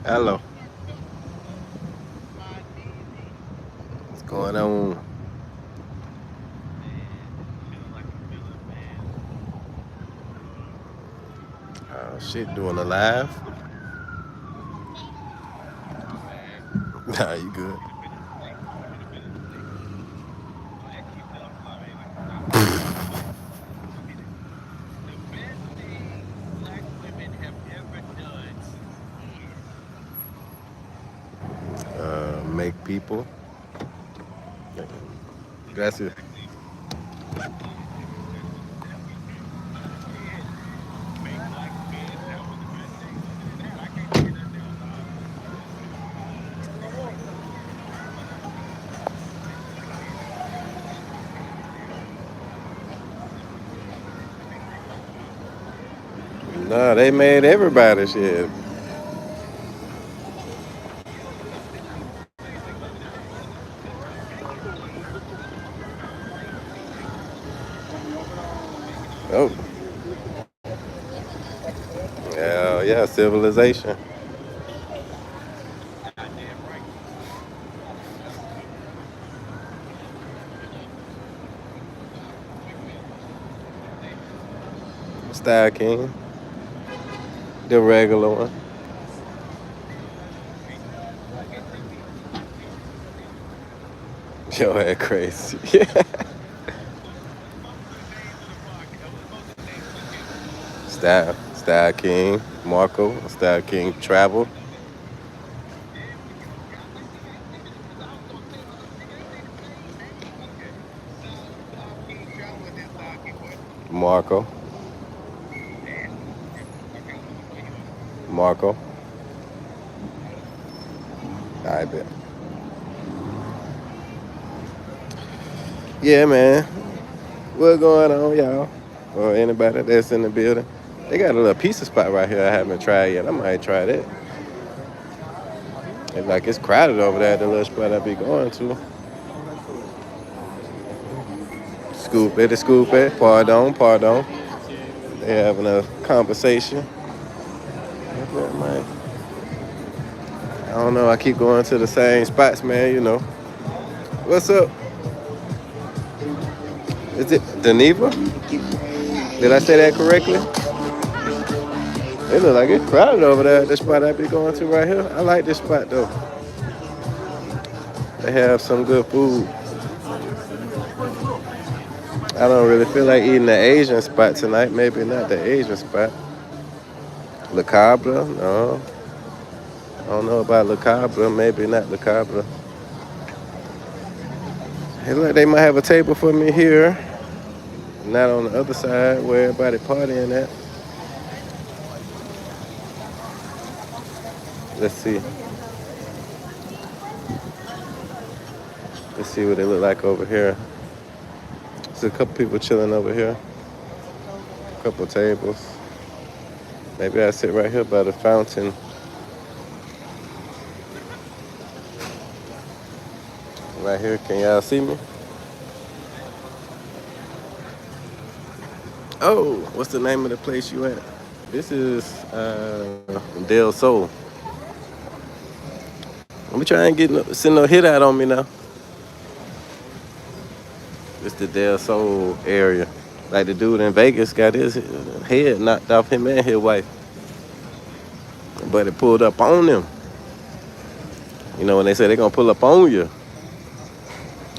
Hello. What's going on? Oh shit, doing a live? Nah, you good. Make people. Gracias. Nah, they made everybody shit. Oh, yeah, yeah, civilization. StyleKing, the regular one. Yo, that crazy. StyleKing, Marco, StyleKing Travel, Marco, Marco. I bet. Yeah, man. What's going on, y'all? Or anybody that's in the building? They got a little pizza spot right here I haven't tried yet. I might try that. It's like it's crowded over there at the little spot I be going to. Scoop it, the scoop it. Pardon, pardon. They having a conversation. I don't know. I keep going to the same spots, man. You know. What's up? Is it Deneva? Did I say that correctly? It look like it's crowded over there at the spot I be going to right here. I like this spot though. They have some good food. I don't really feel like eating the Asian spot tonight. Maybe not the Asian spot. Le Cabra? No. I don't know about Le Cabra. Maybe not Le Cabra. Hey, look, they might have a table for me here. Not on the other side where everybody partying at. Let's see. Let's see what they look like over here. There's a couple people chilling over here. A couple tables. Maybe I sit right here by the fountain. Right here. Can y'all see me? Oh, what's the name of the place you at? This is Del Sol. Let me try and send no hit out on me now. It's the Del Sol area. Like the dude in Vegas got his head knocked off him and his wife. But it pulled up on them. You know, when they say they're going to pull up on you.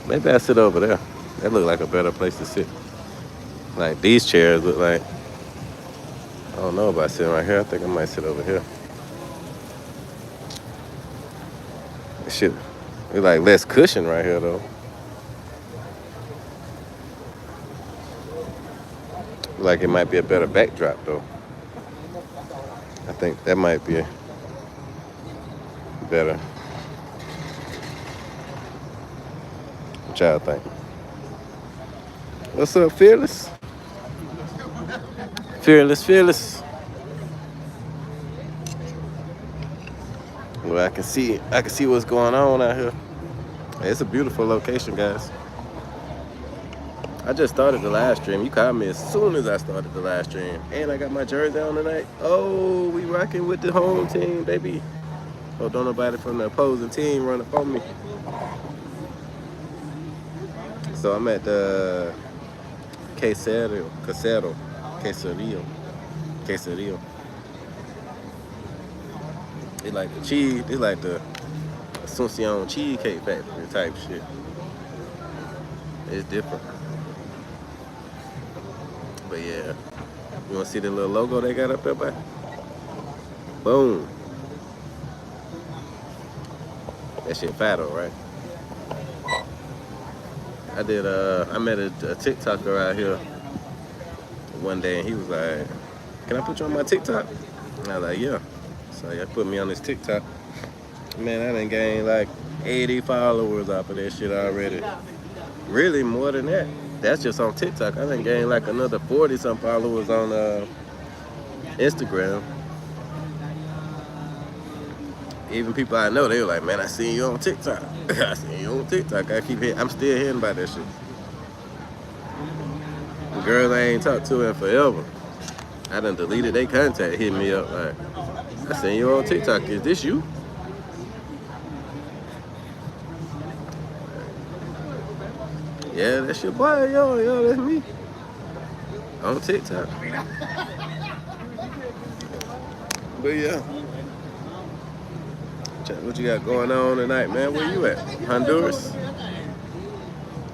Maybe I sit over there. That look like a better place to sit. Like these chairs look like, I don't know about sitting right here. I think I might sit over here. Shit, it's like less cushion right here though. Like it might be a better backdrop though. I think that might be better. What y'all think? What's up, Fearless? Fearless, Fearless. Well, I can see what's going on out here. It's a beautiful location, guys. I just started the live stream. You called me as soon as I started the live stream. And I got my jersey on tonight. Oh, we rocking with the home team, baby. Oh, don't nobody from the opposing team run up on me. So I'm at the Quesadillo. It's like the cheese. It's like the Asuncion Cheesecake Factory type shit. It's different. But yeah, you wanna see the little logo they got up there, by? Boom. That shit fat though, right? I met a TikToker out here one day, and he was like, "Can I put you on my TikTok?" And I was like, "Yeah." So he put me on this TikTok. Man, I done gained like 80 followers off of that shit already. Really, more than that. That's just on TikTok. I done gained like another 40-some followers on Instagram. Even people I know, they were like, "Man, I seen you on TikTok." I seen you on TikTok. I'm still hearing about that shit. The girls I ain't talked to in forever. I done deleted their contact, hit me up like, "I seen you on TikTok. Is this you?" Yeah, that's your boy, yo, that's me. On TikTok. But yeah. What you got going on tonight, man? Where you at? Honduras?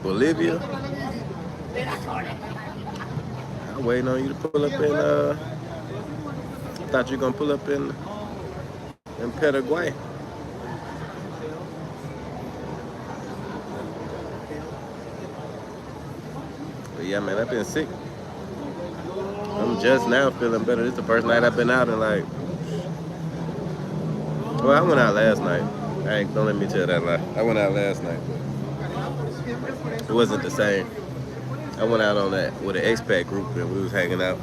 Bolivia? I'm waiting on you to pull up in, thought you were gonna pull up in Paraguay. But yeah, man, I've been sick. I'm just now feeling better. This is the first night I've been out in like, well, I went out last night. Don't let me tell that lie. I went out last night, but it wasn't the same. I went out on that with an expat group, and we was hanging out,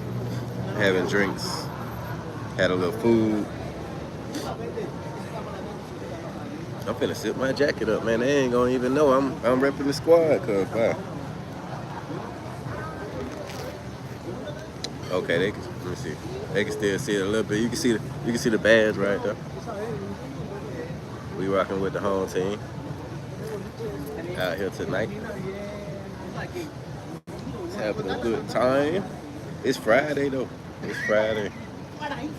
having drinks, had a little food. I'm finna zip my jacket up, man. They ain't gonna even know I'm repping the squad, cause wow. Okay, let me see. They can still see it a little bit. You can see the badge right there. We rocking with the home team out here tonight. Just having a good time. It's Friday though. It's Friday. I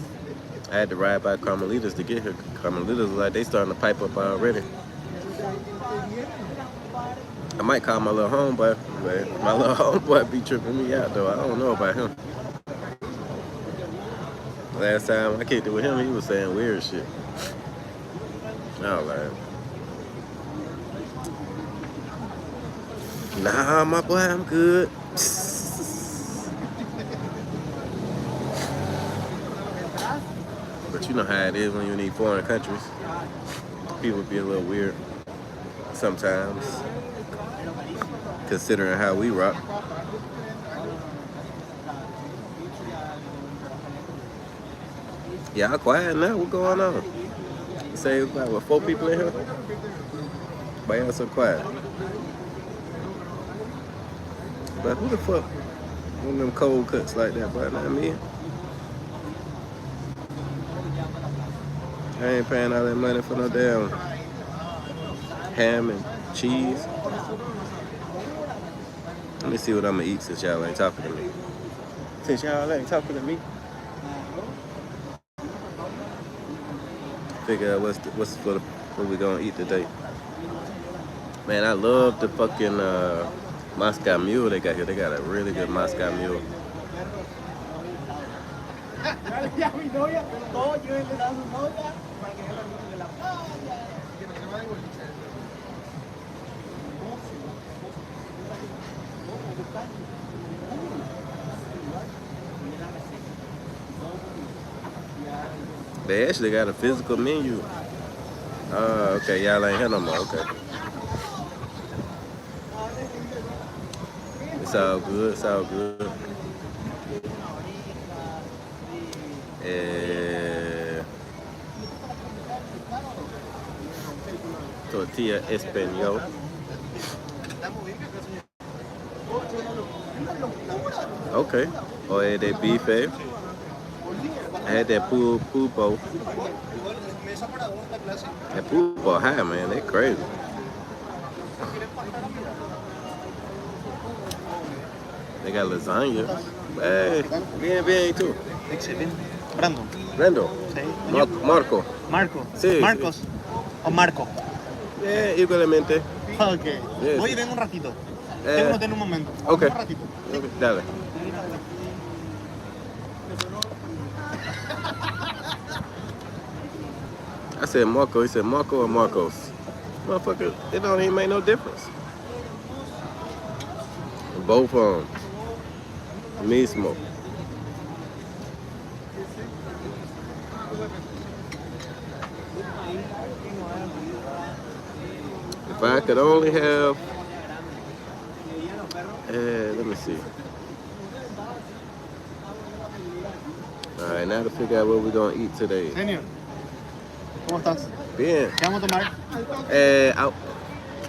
had to ride by Carmelitas to get here. Carmelitas like they starting to pipe up already. I might call my little homeboy, but my little homeboy be tripping me out though. I don't know about him. Last time I kicked it with him, he was saying weird shit. I was like, "Nah, my boy, I'm good." But you know how it is when you need foreign countries. People be a little weird sometimes, considering how we rock. Y'all quiet now? What going on? You say it's like, what, 4 people in here? Why y'all so quiet? But who the fuck? One of them cold cuts like that, but not me. I ain't paying all that money for no damn ham and cheese. Let me see what I'm gonna eat since y'all ain't talking to me. Figure out what we gonna eat today. Man, I love the fucking Moscow Mule they got here. They got a really good Moscow Mule. They actually got a physical menu. Okay, y'all ain't here no more. Okay. It's all good. It's all good. Tortilla español. Okay. Oye de bife. I had that pulpo. That pulpo high, man. They crazy. They got lasagna. Hey, bien tú. Excelente. Brandon. Brendo. Sí. Marco. Marco. Sí, Marcos. sí. O Marco. Igualmente. Ok. Yes. Voy y vengo un ratito. Tengo un hotel en un momento. Ok. Un ratito. Okay, dale. I said Marco. He said Marco or Marcos. Motherfucker, it don't even make no difference. Both of them. Mismo. If I could only have, let me see. All right, now to figure out what we're gonna eat today. Genio. ¿Cómo estás? Bien. ¿Qué vamos a tomar?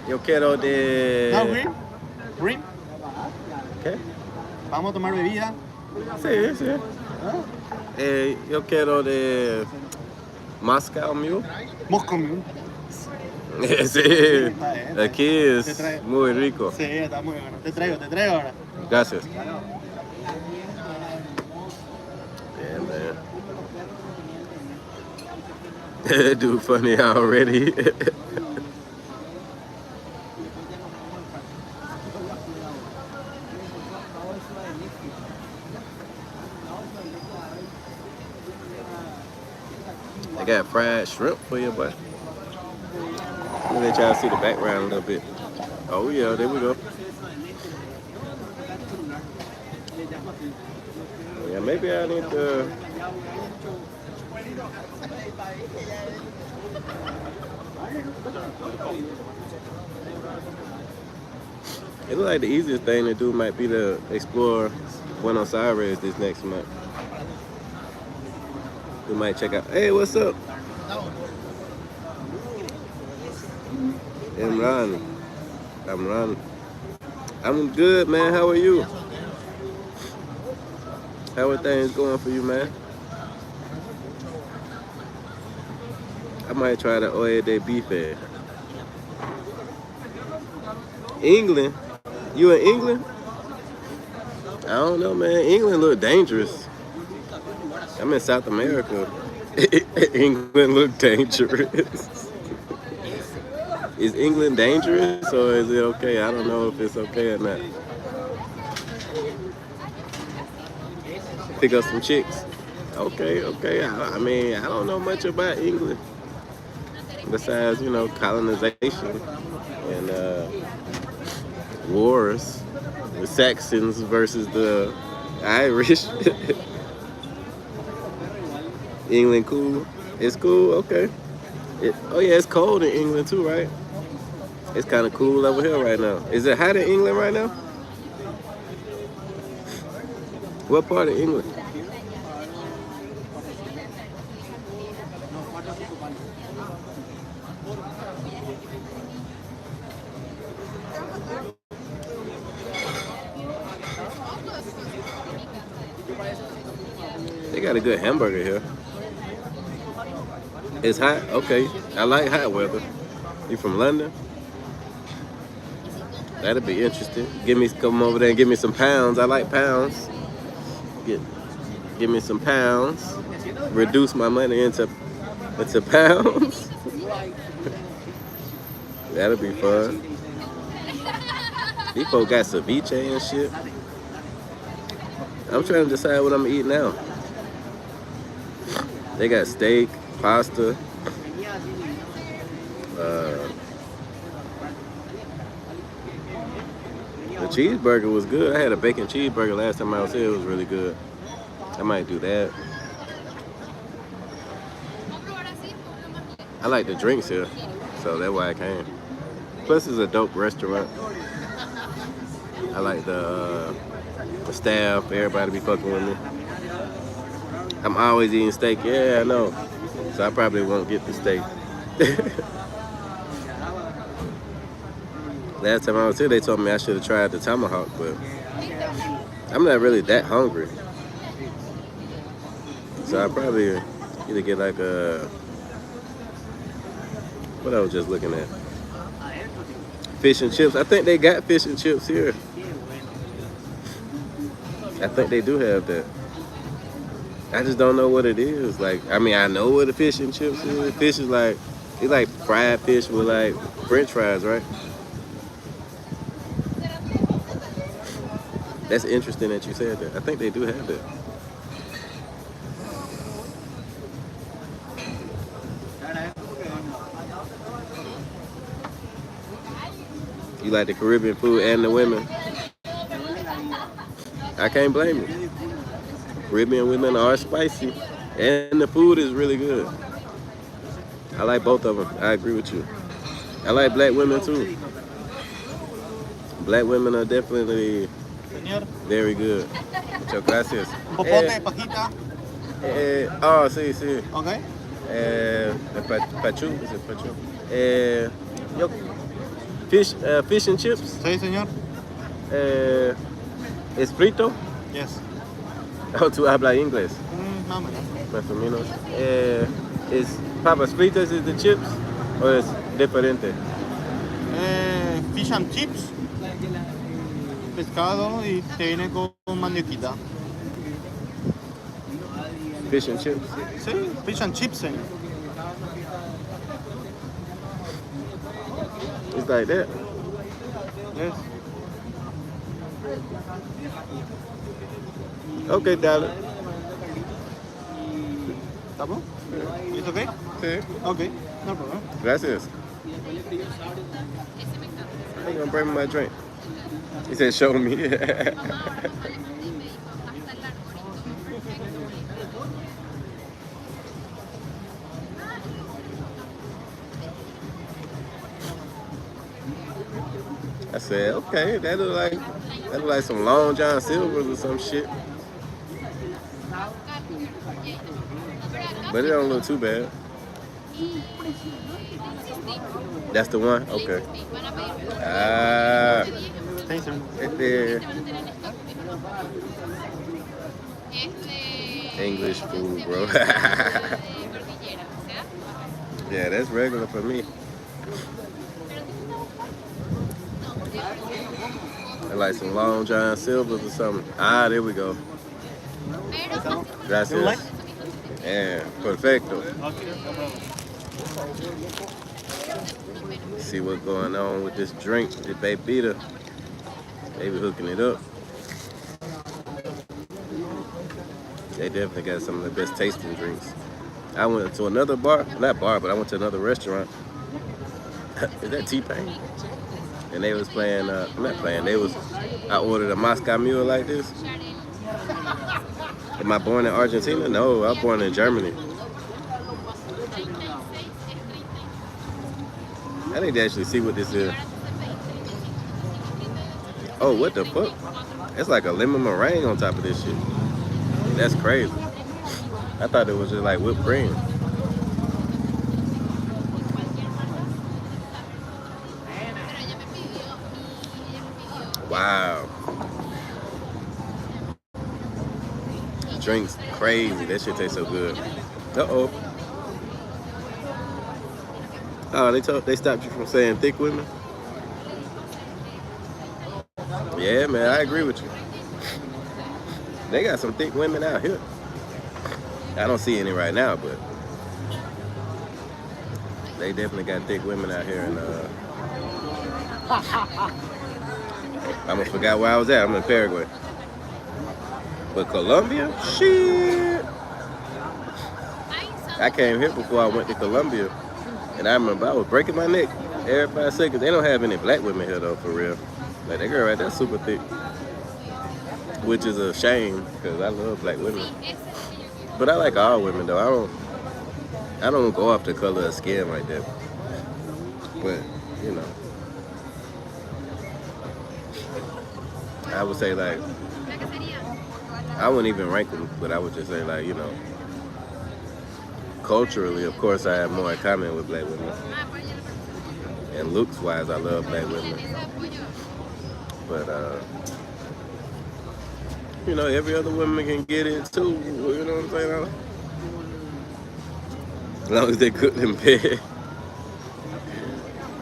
Yo quiero de. No, green. Green. ¿Qué? Vamos a tomar bebida. Sí, sí. ¿Ah? Yo quiero de Moscow Mule. Moscow Mule. Sí. Aquí es muy rico. Sí, está muy bueno. Te traigo ahora. Gracias. Yeah, man. Dude, funny already. I got fried shrimp for you, but let me let y'all see the background a little bit. Oh yeah, there we go. Yeah, maybe I need to. It looks like the easiest thing to do might be to explore Buenos Aires this next month. We might check out. Hey, what's up? Imran. I'm good, man. How are you? How are things going for you, man? I might try the Oye de Bife. England? You in England? I don't know, man. England look dangerous. I'm in South America. England look dangerous. Is England dangerous or is it okay? I don't know if it's okay or not. Pick up some chicks. Okay. I mean, I don't know much about England. Besides, colonization and wars. The Saxons versus the Irish. England cool. It's cool, okay. Oh yeah, it's cold in England too, right? It's kind of cool over here right now. Is it hot in England right now? What part of England? They got a good hamburger here. It's hot? Okay. I like hot weather. You from London? That'll be interesting. Come over there and give me some pounds. I like pounds. Give me some pounds. Reduce my money into pounds. That'll be fun. These folks got ceviche and shit. I'm trying to decide what I'm gonna eat now. They got steak, pasta. The cheeseburger was good. I had a bacon cheeseburger last time I was here. It was really good. I might do that. I like the drinks here, so that's why I came. Plus, it's a dope restaurant. I like the staff. Everybody be fucking with me. I'm always eating steak. Yeah, I know. So I probably won't get the steak. Last time I was here, they told me I should have tried the tomahawk, but I'm not really that hungry. So I probably either get like a, what I was just looking at, fish and chips. I think they got fish and chips here. I think they do have that. I just don't know what it is. Like, I mean, I know what a fish and chips is. Fish is like, it's like fried fish with like French fries, right? That's interesting that you said that. I think they do have that. You like the Caribbean food and the women? I can't blame you. Caribbean women are spicy, and the food is really good. I like both of them. I agree with you. I like black women too. Black women are definitely Señor, very good. Muchas gracias. un popote, pajita. Oh, sí, sí. Ok. Pachu, is it pachu? Yo, fish and chips. Sí, señor. Es frito. Yes. Oh, tú hablas inglés. Más o menos. Más o menos. ¿Es papas fritas is the chips? ¿O es diferente? Fish and chips. Pescado y te viene con mantequita. Fish and chips? Sí, fish and chips, señor. It's like that. Yes. Okay, darling. ¿Estamos? ¿It's okay? Sí. Okay, no problem. Gracias. I'm gonna bring me my drink. He said, show me. I said, okay, that look like some Long John Silver's or some shit. But it don't look too bad. That's the one? Okay. Ah, Sí, señor. English food, bro. Yeah, that's regular for me. I like some Long John Silver's or something. Ah, there we go. Gracias. You like? Yeah, perfecto. Okay, no problem. See what's going on with this drink, this bebida. They be hooking it up. They definitely got some of the best tasting drinks. I went to another bar, not bar, but I went to another restaurant. Is that T-Pain? And they was playing, not playing, I ordered a Moscow Mule like this. Am I born in Argentina? No, I was born in Germany. I need to actually see what this is. Oh, what the fuck? It's like a lemon meringue on top of this shit. That's crazy. I thought it was just like whipped cream. Wow. Drinks crazy. That shit tastes so good. Uh-oh. Oh, they stopped you from saying thick women? Yeah, man, I agree with you. They got some thick women out here. I don't see any right now, but they definitely got thick women out here. And I almost forgot where I was at. I'm in Paraguay. But Colombia? Shit. I came here before I went to Colombia. And I remember I was breaking my neck every 5 seconds. They don't have any black women here, though, for real. Like, that girl right there super thick. Which is a shame, because I love black women. But I like all women, though. I don't go off the color of skin like that. But, you know. I would say, like, I wouldn't even rank them, but I would just say, like, you know, culturally, of course, I have more in common with black women. And looks-wise, I love black women. But, you know, every other woman can get it, too. You know what I'm saying? As long as they cooked in bed.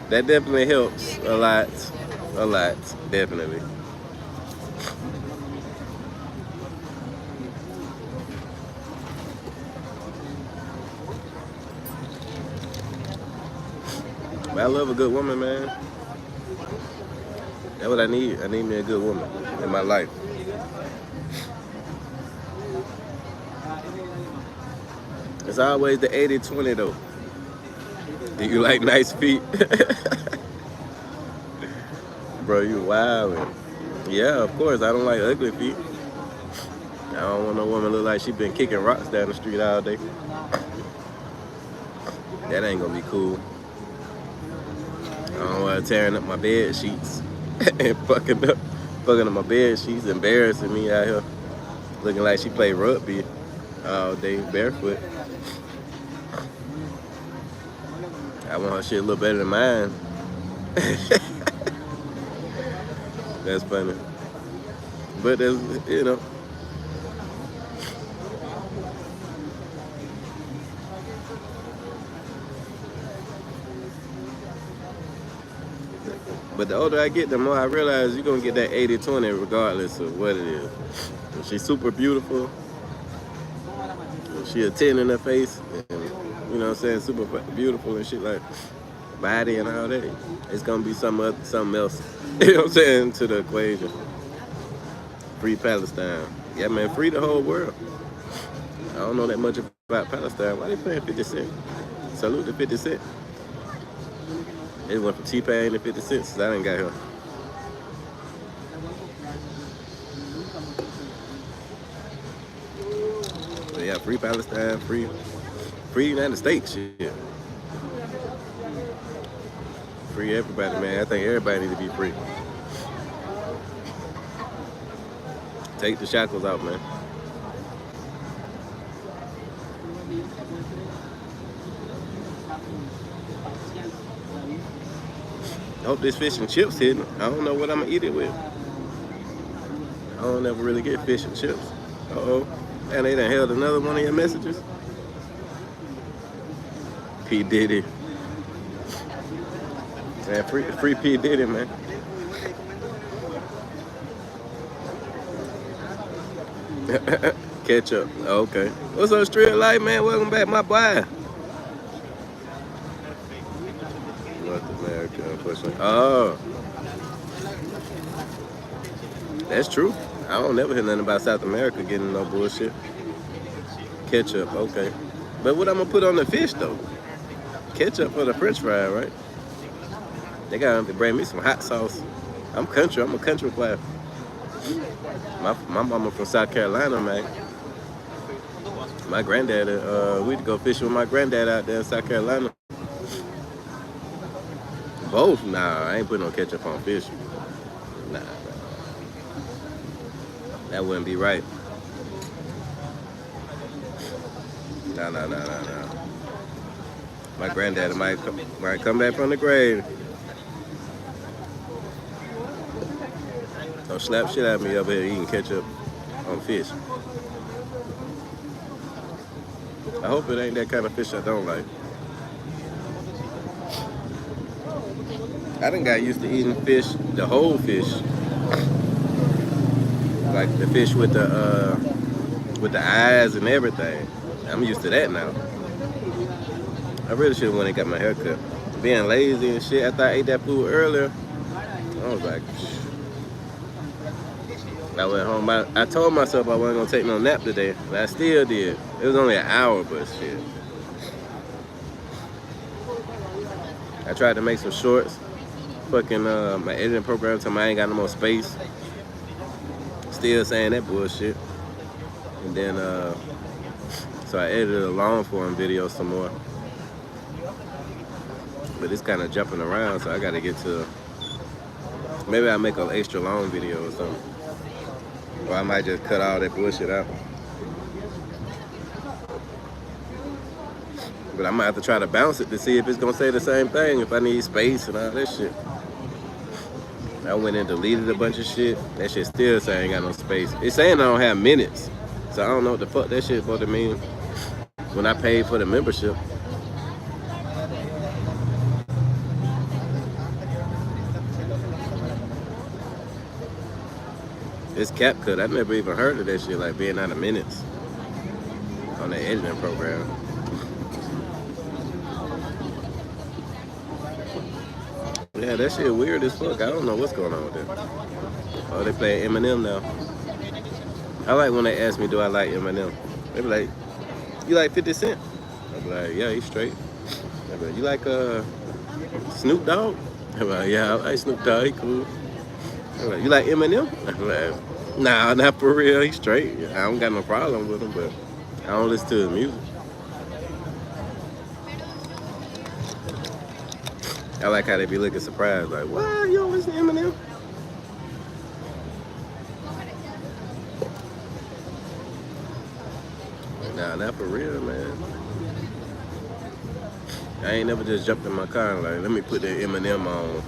That definitely helps a lot. A lot, definitely. But I love a good woman, man. That's what I need. I need me a good woman in my life. It's always the 80-20 though. Do you like nice feet? Bro, you wildin'. Yeah, of course. I don't like ugly feet. I don't want no woman look like she been kicking rocks down the street all day. That ain't gonna be cool. I don't want her tearing up my bed sheets and fucking up my bed sheets, embarrassing me out here, looking like she played rugby all day barefoot. I want her shit a little better than mine. That's funny. But that's, you know. But the older I get, the more I realize you're gonna get that 80-20 regardless of what it is. If she's super beautiful, if she a 10 in her face, and you know what I'm saying, super beautiful and shit like body and all that, it's gonna be something else. You know what I'm saying, to the equation. Free Palestine. Yeah, man, free the whole world. I don't know that much about Palestine. Why they playing 50 Cent? Salute to 50 Cent. It went from T-Pain to 50 Cent since I didn't got here. But yeah, free Palestine, free United States, shit. Free everybody, man. I think everybody need to be free. Take the shackles out, man. I hope this fish and chips hitting. I don't know what I'm gonna eat it with. I don't ever really get fish and chips. Uh-oh. And they done held another one of your messages. P. Diddy. Man, free P. Diddy, man. Ketchup. Okay. What's up, Street Light, man? Welcome back, my boy. North America, unfortunately. Oh. That's true. I don't never hear nothing about South America getting no bullshit. Ketchup, okay. But what I'm gonna put on the fish though? Ketchup for the French fry, right? They gotta bring me some hot sauce. I'm country. I'm a country boy. My mama from South Carolina, man. My granddad, we'd go fishing with my granddad out there in South Carolina. Both? Nah, I ain't putting no ketchup on fish. Nah. That wouldn't be right. Nah. My granddad might come back from the grave. Don't slap shit out of me over here eating ketchup on fish. I hope it ain't that kind of fish I don't like. I done got used to eating fish, the whole fish. Like the fish with the eyes and everything. I'm used to that now. I really should have went and got my hair cut. Being lazy and shit, after I ate that food earlier, I was like, I went home. I told myself I wasn't gonna take no nap today, but I still did. It was only an hour, but shit. I tried to make some shorts. Fucking my editing program told me I ain't got no more space. Still saying that bullshit. And then so I edited a long form video some more. But it's kind of jumping around, so I gotta get to, maybe I'll make an extra long video or something. Or I might just cut all that bullshit out. But I might have to try to bounce it to see if it's gonna say the same thing, if I need space and all that shit. I went and deleted a bunch of shit. That shit still saying I ain't got no space. It's saying I don't have minutes. So I don't know what the fuck that shit supposed to mean when I paid for the membership. It's CapCut. I never even heard of that shit, like being out of minutes on the editing program. Yeah, that shit weird as fuck. I don't know what's going on with that. Oh, they play Eminem now. I like when they ask me, do I like Eminem? They be like, you like 50 Cent? I be like, yeah, he's straight. They be like, you like Snoop Dogg? I be like, yeah, I like Snoop Dogg, he cool. I be like, you like Eminem? I be like, nah, not for real, he's straight. I don't got no problem with him, but I don't listen to his music. I like how they be looking surprised, like, what? You don't listen to Eminem? Nah, not for real, man. I ain't never just jumped in my car and like, let me put that Eminem on.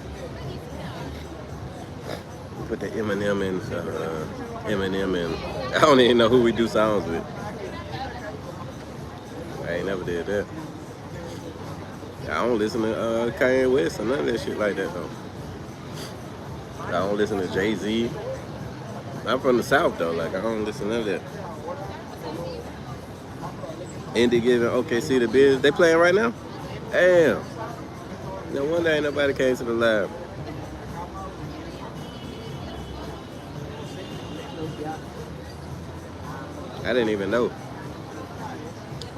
Put the Eminem in, Eminem in. I don't even know who we do songs with. I ain't never did that. I don't listen to Kanye West or none of that shit like that though. I don't listen to Jay-Z. I'm from the South though, like I don't listen to none of that. Indie giving OKC the biz. They playing right now? Damn. No wonder ain't nobody came to the live. I didn't even know.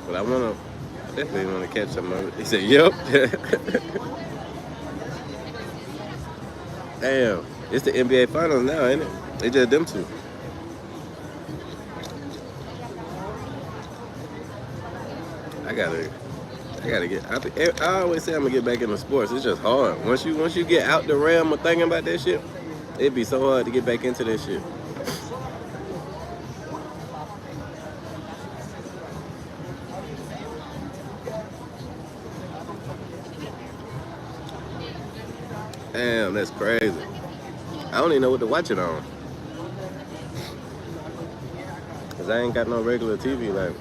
But I definitely wanna catch some of it. He said, yep. Damn. It's the NBA finals now, ain't it? They just them two. I gotta get. I always say I'm gonna get back into sports. It's just hard. Once you get out the realm of thinking about that shit, it'd be so hard to get back into that shit. Damn, that's crazy. I don't even know what to watch it on. Cause I ain't got no regular TV. Like,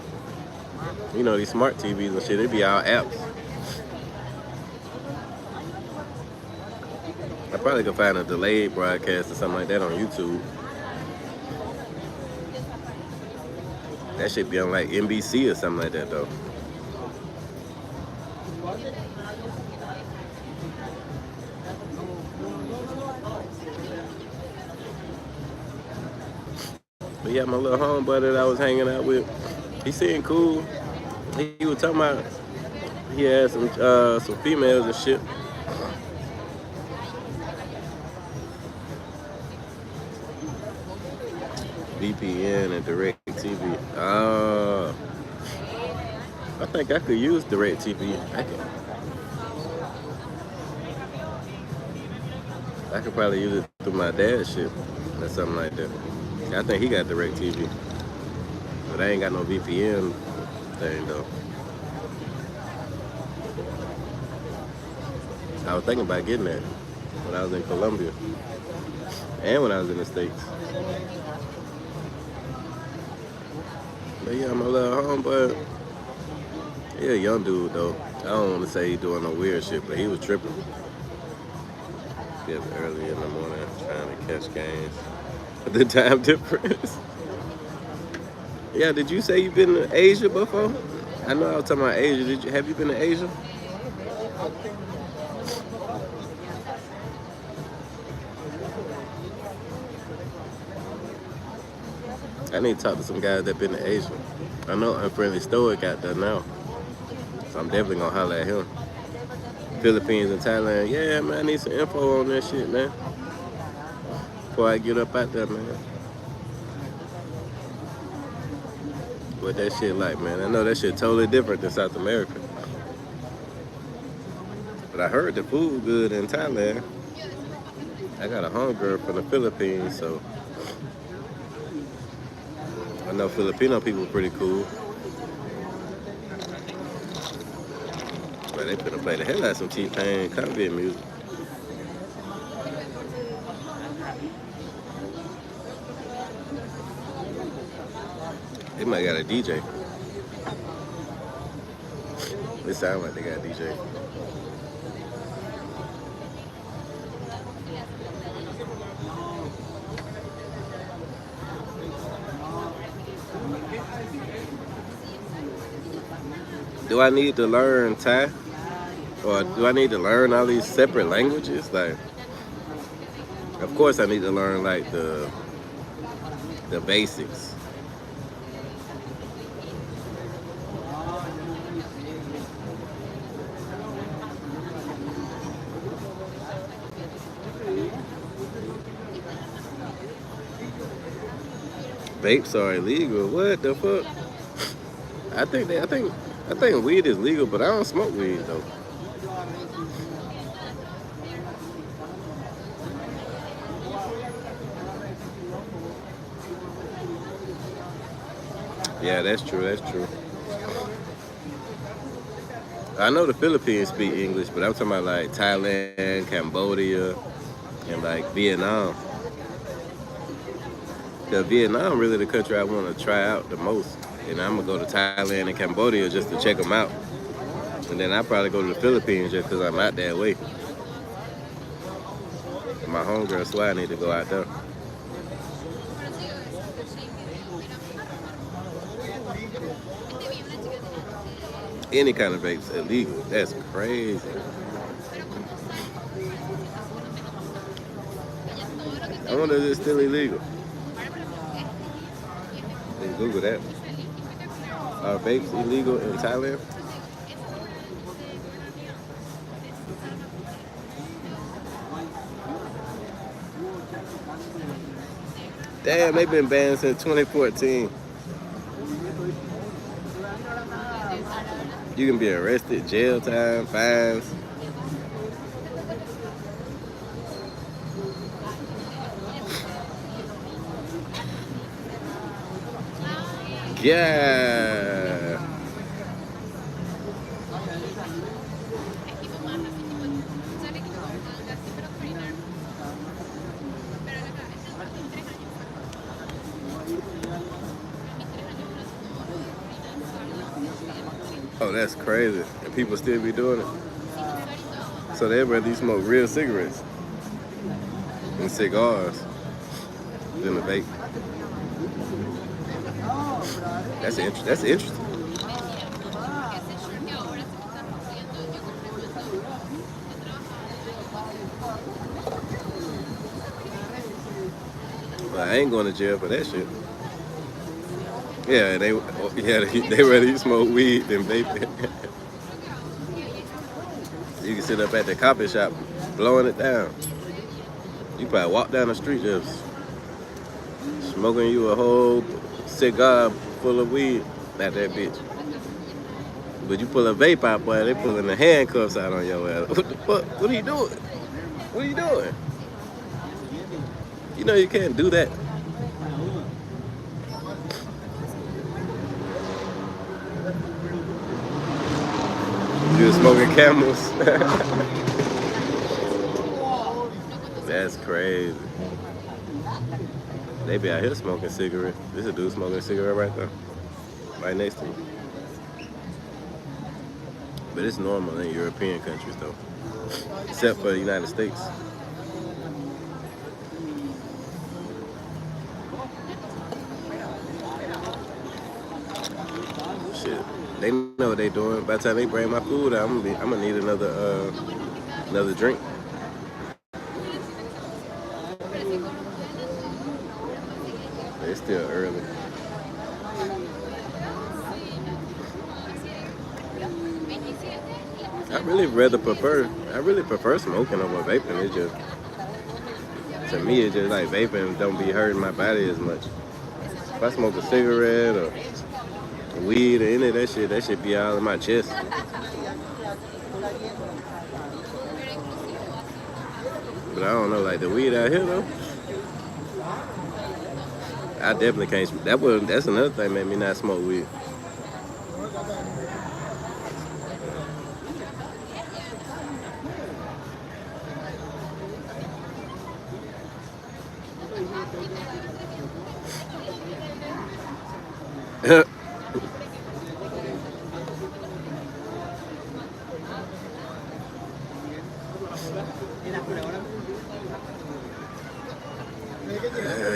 you know, these smart TVs and shit, they be all apps. I probably could find a delayed broadcast or something like that on YouTube. That should be on like NBC or something like that though. But yeah, my little homebuddy that I was hanging out with, he seemed cool. He was talking about he had some females and shit. VPN and Direct TV. I think I could use Direct TV. I could probably use it through my dad's shit or something like that. I think he got Direct TV, but I ain't got no VPN thing though. I was thinking about getting that when I was in Colombia and when I was in the States. But yeah, my little homeboy, he a young dude though. I don't want to say he doing no weird shit, but he was tripping. Get early in the morning trying to catch games. The time difference. Yeah, did you say you've been to Asia before? I know I was talking about Asia. Have you been to Asia? I need to talk to some guys that been to Asia. I know Unfriendly Stoic got there now. So I'm definitely gonna holler at him. Philippines and Thailand. Yeah, man, I need some info on that shit, man. Before I get up out there, man. What that shit like, man. I know that shit totally different than South America. But I heard the food good in Thailand. I got a homegirl from the Philippines, so I know Filipino people pretty cool. But they finna play the hell out of some T-Pain convict music. They might got a DJ. It sound like they got a DJ. Do I need to learn Thai? Or do I need to learn all these separate languages? Like, of course I need to learn like the basics. Vapes are illegal. What the fuck? I think weed is legal, but I don't smoke weed though. Yeah, that's true. That's true. I know the Philippines speak English, but I'm talking about like Thailand, Cambodia, and like Vietnam. Cause Vietnam really the country I want to try out the most, and I'm gonna go to Thailand and Cambodia just to check them out, and then I probably go to the Philippines just cause I'm out that way. My homegirl swear I need to go out there. Any kind of vape's illegal. That's crazy. I wonder if it's still illegal. Then Google that. Are vapes illegal in Thailand? Damn, they've been banned since 2014. You can be arrested, jail time, fines. Yeah. Oh, that's crazy. And people still be doing it. So they'd rather you smoke real cigarettes and cigars than a vape. That's interesting. But I ain't going to jail for that shit. They rather you smoke weed than vape. You can sit up at the coffee shop blowing it down. You probably walk down the street just smoking you a whole cigar full of weed at that bitch. But you pull a vape out, boy, they pulling the handcuffs out on your ass. What the fuck? What are you doing? What are you doing? You know you can't do that. You was smoking camels. That's crazy. They be out here smoking cigarettes. This is a dude smoking a cigarette right there. Right next to you. But it's normal in European countries though. Except for the United States. Shit. They know what they doing. By the time they bring my food out, I'm gonna need another drink. But it's still early. I really prefer smoking over vaping. It just to me it's just like vaping don't be hurting my body as much. If I smoke a cigarette or weed or any of that shit be all in my chest. But I don't know, like the weed out here though. I definitely can't. That's another thing made me not smoke weed.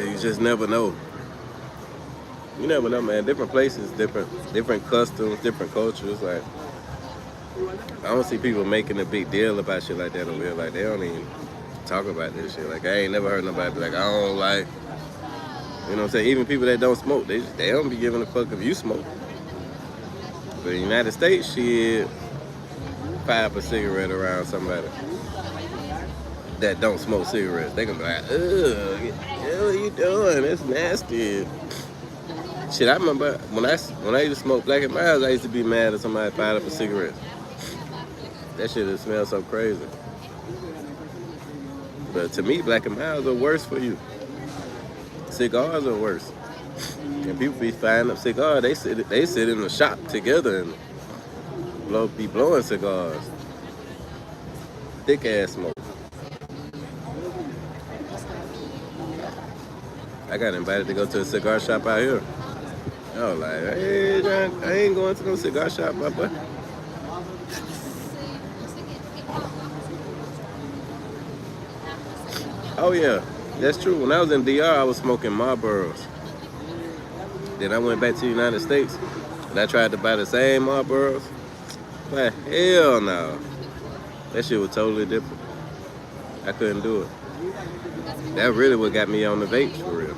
You just never know. You never know, man. Different places, different customs, different cultures. Like I don't see people making a big deal about shit like that over here. Like they don't even talk about this shit. Like I ain't never heard nobody be like, I don't like. You know what I'm saying? Even people that don't smoke, they don't be giving a fuck if you smoke. But in the United States, shit, fire up a cigarette around somebody that don't smoke cigarettes. They gonna be like, ugh, what are you doing? It's nasty. Shit, I remember when I used to smoke Black and Miles, I used to be mad if somebody fired up a cigarette. That shit just smells so crazy. But to me, Black and Miles are worse for you. Cigars are worse. And people be firing up cigars. They sit in the shop together and be blowing cigars. Thick ass smoke. I got invited to go to a cigar shop out here. I was like, hey, John, I ain't going to no cigar shop, my boy. Oh yeah, that's true. When I was in DR, I was smoking Marlboros. Then I went back to the United States and I tried to buy the same Marlboros. But hell no. That shit was totally different. I couldn't do it. That really what got me on the vapes for real.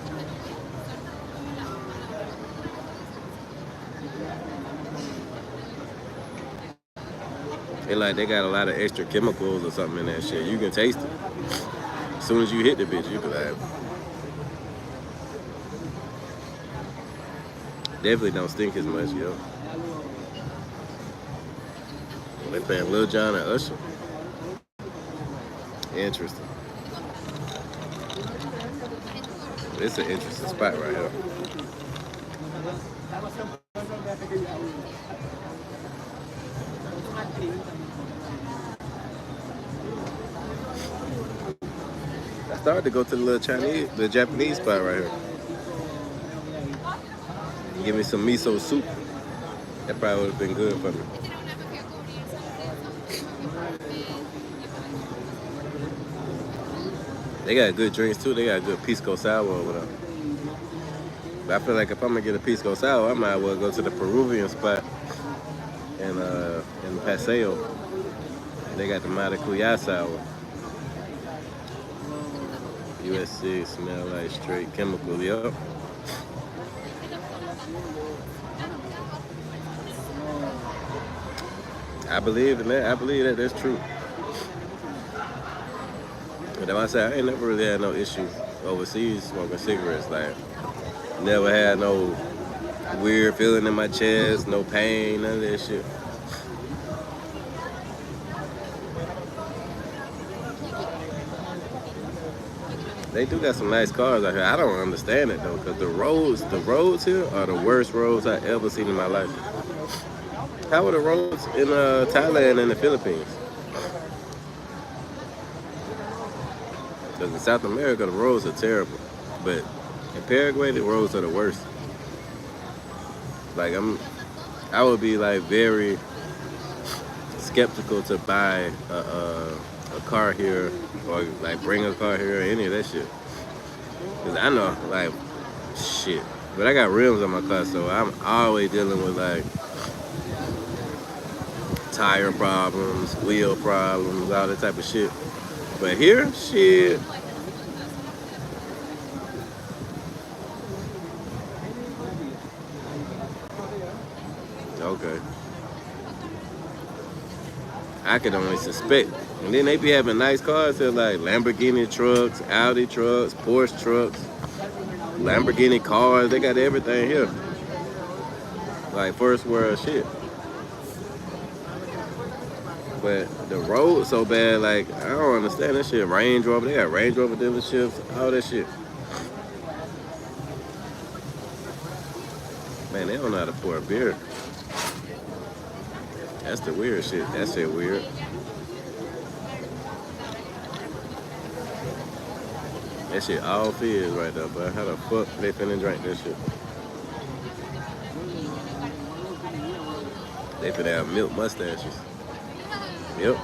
They like they got a lot of extra chemicals or something in that shit. You can taste it. As soon as you hit the bitch, you can like definitely don't stink as much, yo. They playing Lil Jon and Usher. Interesting. It's an interesting spot right here. I started to go to the Japanese spot right here. Give me some miso soup. That probably would have been good for me. They got good drinks too. They got good pisco sour over there. But I feel like if I'm gonna get a pisco sour, I might as well go to the Peruvian spot in Paseo. They got the Maracuya sour. USC smell like straight chemical, yup. I believe in that. I believe that that's true. But like I said, I ain't never really had no issue overseas smoking cigarettes. Like, never had no weird feeling in my chest, no pain, none of that shit. They do got some nice cars out here. I don't understand it though, cause the roads here are the worst roads I ever seen in my life. How are the roads in Thailand and the Philippines? Because in South America, the roads are terrible. But in Paraguay, the roads are the worst. Like, I would be like very skeptical to buy a car here or like bring a car here or any of that shit. Because I know, like, shit. But I got rims on my car, so I'm always dealing with like tire problems, wheel problems, all that type of shit. But here, shit. Okay. I could only suspect. And then they be having nice cars here, like Lamborghini trucks, Audi trucks, Porsche trucks, Lamborghini cars. They got everything here. Like first world shit. But the road so bad, like, I don't understand that shit. Range Rover, they got Range Rover dealerships, all that shit. Man, they don't know how to pour a beer. That's the weird shit. That shit weird. That shit all fizz right there, but how the fuck they finna drink this shit? They finna have milk mustaches. Yep.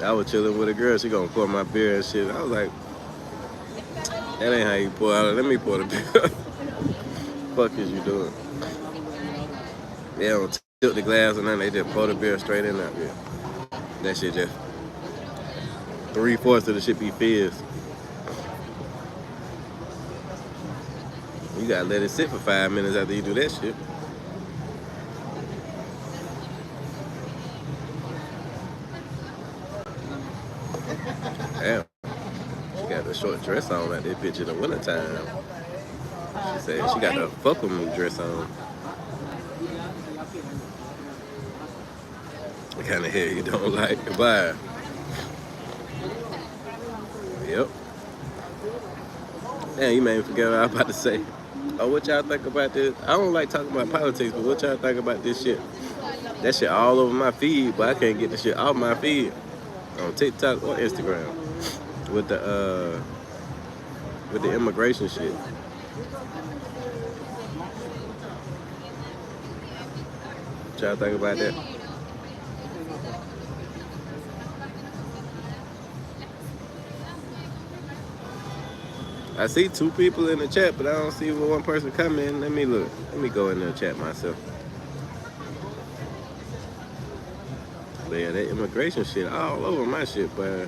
I was chilling with a girl. She gonna pour my beer and shit. I was like, That ain't how you pour out. Let me pour the beer. Fuck is you doing? They don't tilt the glass or nothing. They just pour the beer straight in that beer. That shit just 3/4 of the shit be fizz. You gotta let it sit for 5 minutes after you do that shit. Damn. She got the short dress on at that bitch in the wintertime. She said she got the fuck with me dress on. The kind of hair you don't like to buy. Yep. Damn, you made me forget what I was about to say. Oh, what y'all think about this? I don't like talking about politics, but what y'all think about this shit? That shit all over my feed, but I can't get the shit off my feed on TikTok or Instagram with the immigration shit. What y'all think about that? I see 2 people in the chat, but I don't see one person coming. Let me look. Let me go in there and chat myself. But yeah, that immigration shit all over my shit, but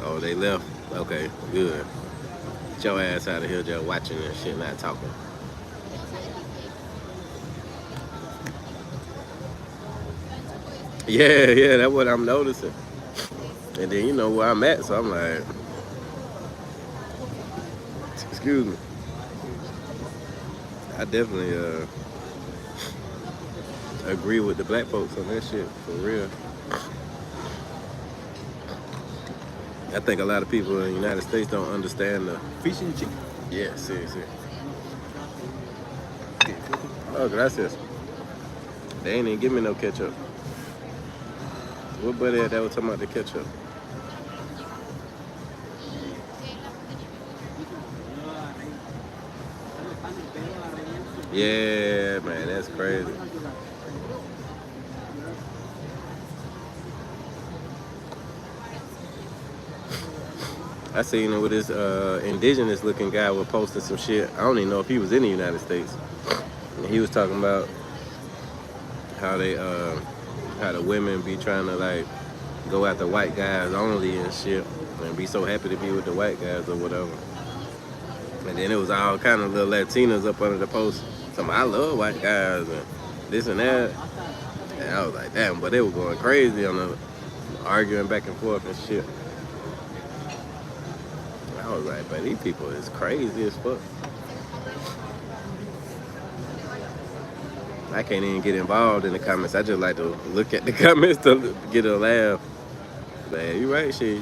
oh, they left. Okay, good. Get your ass out of here just watching and shit, not talking. Yeah, that's what I'm noticing. And then you know where I'm at, so I'm like, excuse me. I definitely agree with the black folks on that shit, for real. I think a lot of people in the United States don't understand the Fish and chicken. yeah, seriously. Oh, gracias. They ain't even give me no ketchup. What buddy that was talking about the ketchup? Yeah, man, that's crazy. I seen it with this indigenous looking guy was posting some shit. I don't even know if he was in the United States. And he was talking about how they how the women be trying to like go after white guys only and shit and be so happy to be with the white guys or whatever. And then it was all kind of little Latinas up under the post. Some I love white guys and this and that. And I was like, damn, but they were going crazy on the arguing back and forth and shit. I was like, but these people is crazy as fuck. I can't even get involved in the comments. I just like to look at the comments to get a laugh. Man, you right, shit.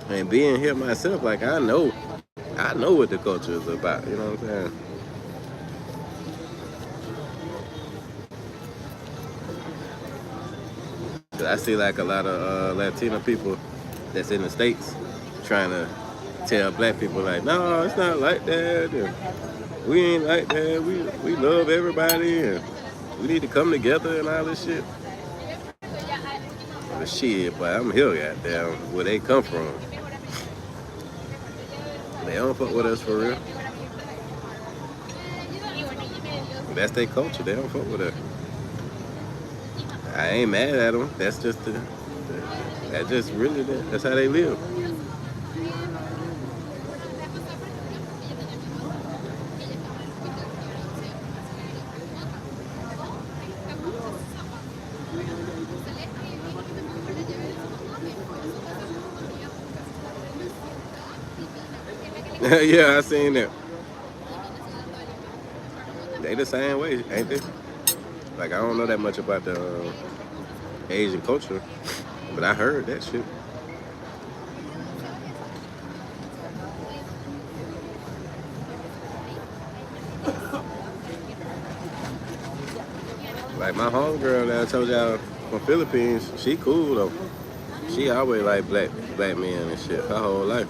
And being here myself, like I know what the culture is about. You know what I'm saying? Cause I see like a lot of Latino people that's in the States trying to tell black people like, no, it's not like that. And we ain't like that. We love everybody and we need to come together and all this shit. But shit, but I'm here, goddamn, where they come from. They don't fuck with us for real. That's their culture. They don't fuck with us. I ain't mad at them. That's just that's just really that's how they live. Yeah, I seen that. They the same way, ain't they? Like I don't know that much about the Asian culture, but I heard that shit. Like my homegirl that I told y'all from Philippines, she cool though. She always like black men and shit her whole life.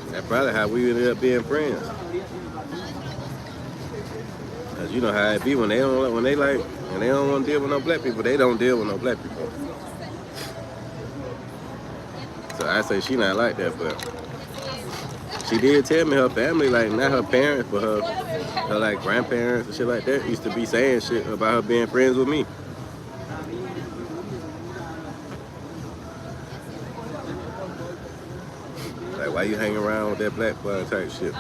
That's probably how we ended up being friends. Cause you know how it be when they don't and they don't want to deal with no black people. They don't deal with no black people. So I say she not like that, but she did tell me her family, like not her parents, but her like grandparents and shit like that, used to be saying shit about her being friends with me. Like why you hang around with that black boy type shit.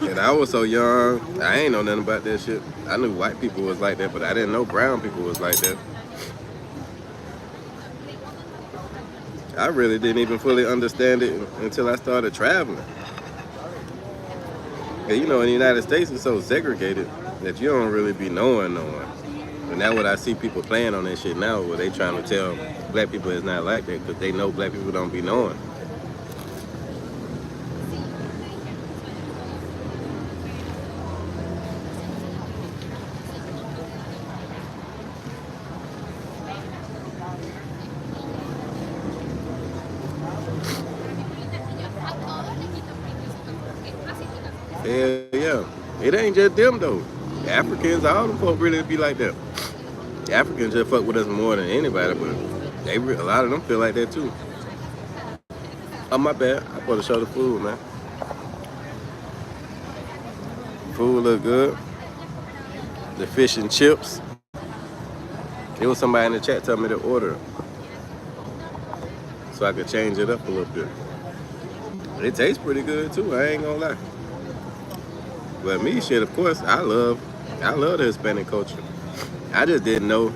And I was so young, I ain't know nothing about that shit. I knew white people was like that, but I didn't know brown people was like that. I really didn't even fully understand it until I started traveling. And you know, in the United States, it's so segregated that you don't really be knowing no one. And now what I see people playing on that shit now, where they trying to tell black people it's not like that because they know black people don't be knowing. Hell yeah. It ain't just them though. Africans, all them folk really be like that. Africans just fuck with us more than anybody, but a lot of them feel like that too. Oh my bad, I supposed to show the food, man. Food look good. The fish and chips. There was somebody in the chat telling me to order so I could change it up a little bit. It tastes pretty good too, I ain't gonna lie. But me, shit, of course, I love the Hispanic culture. I just didn't know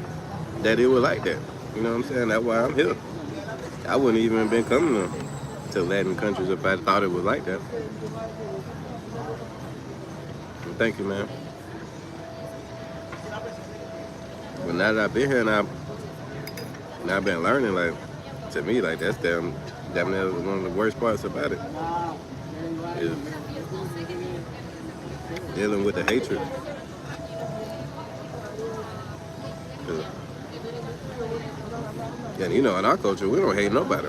that it was like that. You know what I'm saying? That's why I'm here. I wouldn't even been coming to Latin countries if I thought it was like that. Well, thank you, man. But now that I've been here and I've been learning, like, to me, like, that's damn near one of the worst parts about it. Is dealing with the hatred. And you know, in our culture, we don't hate nobody.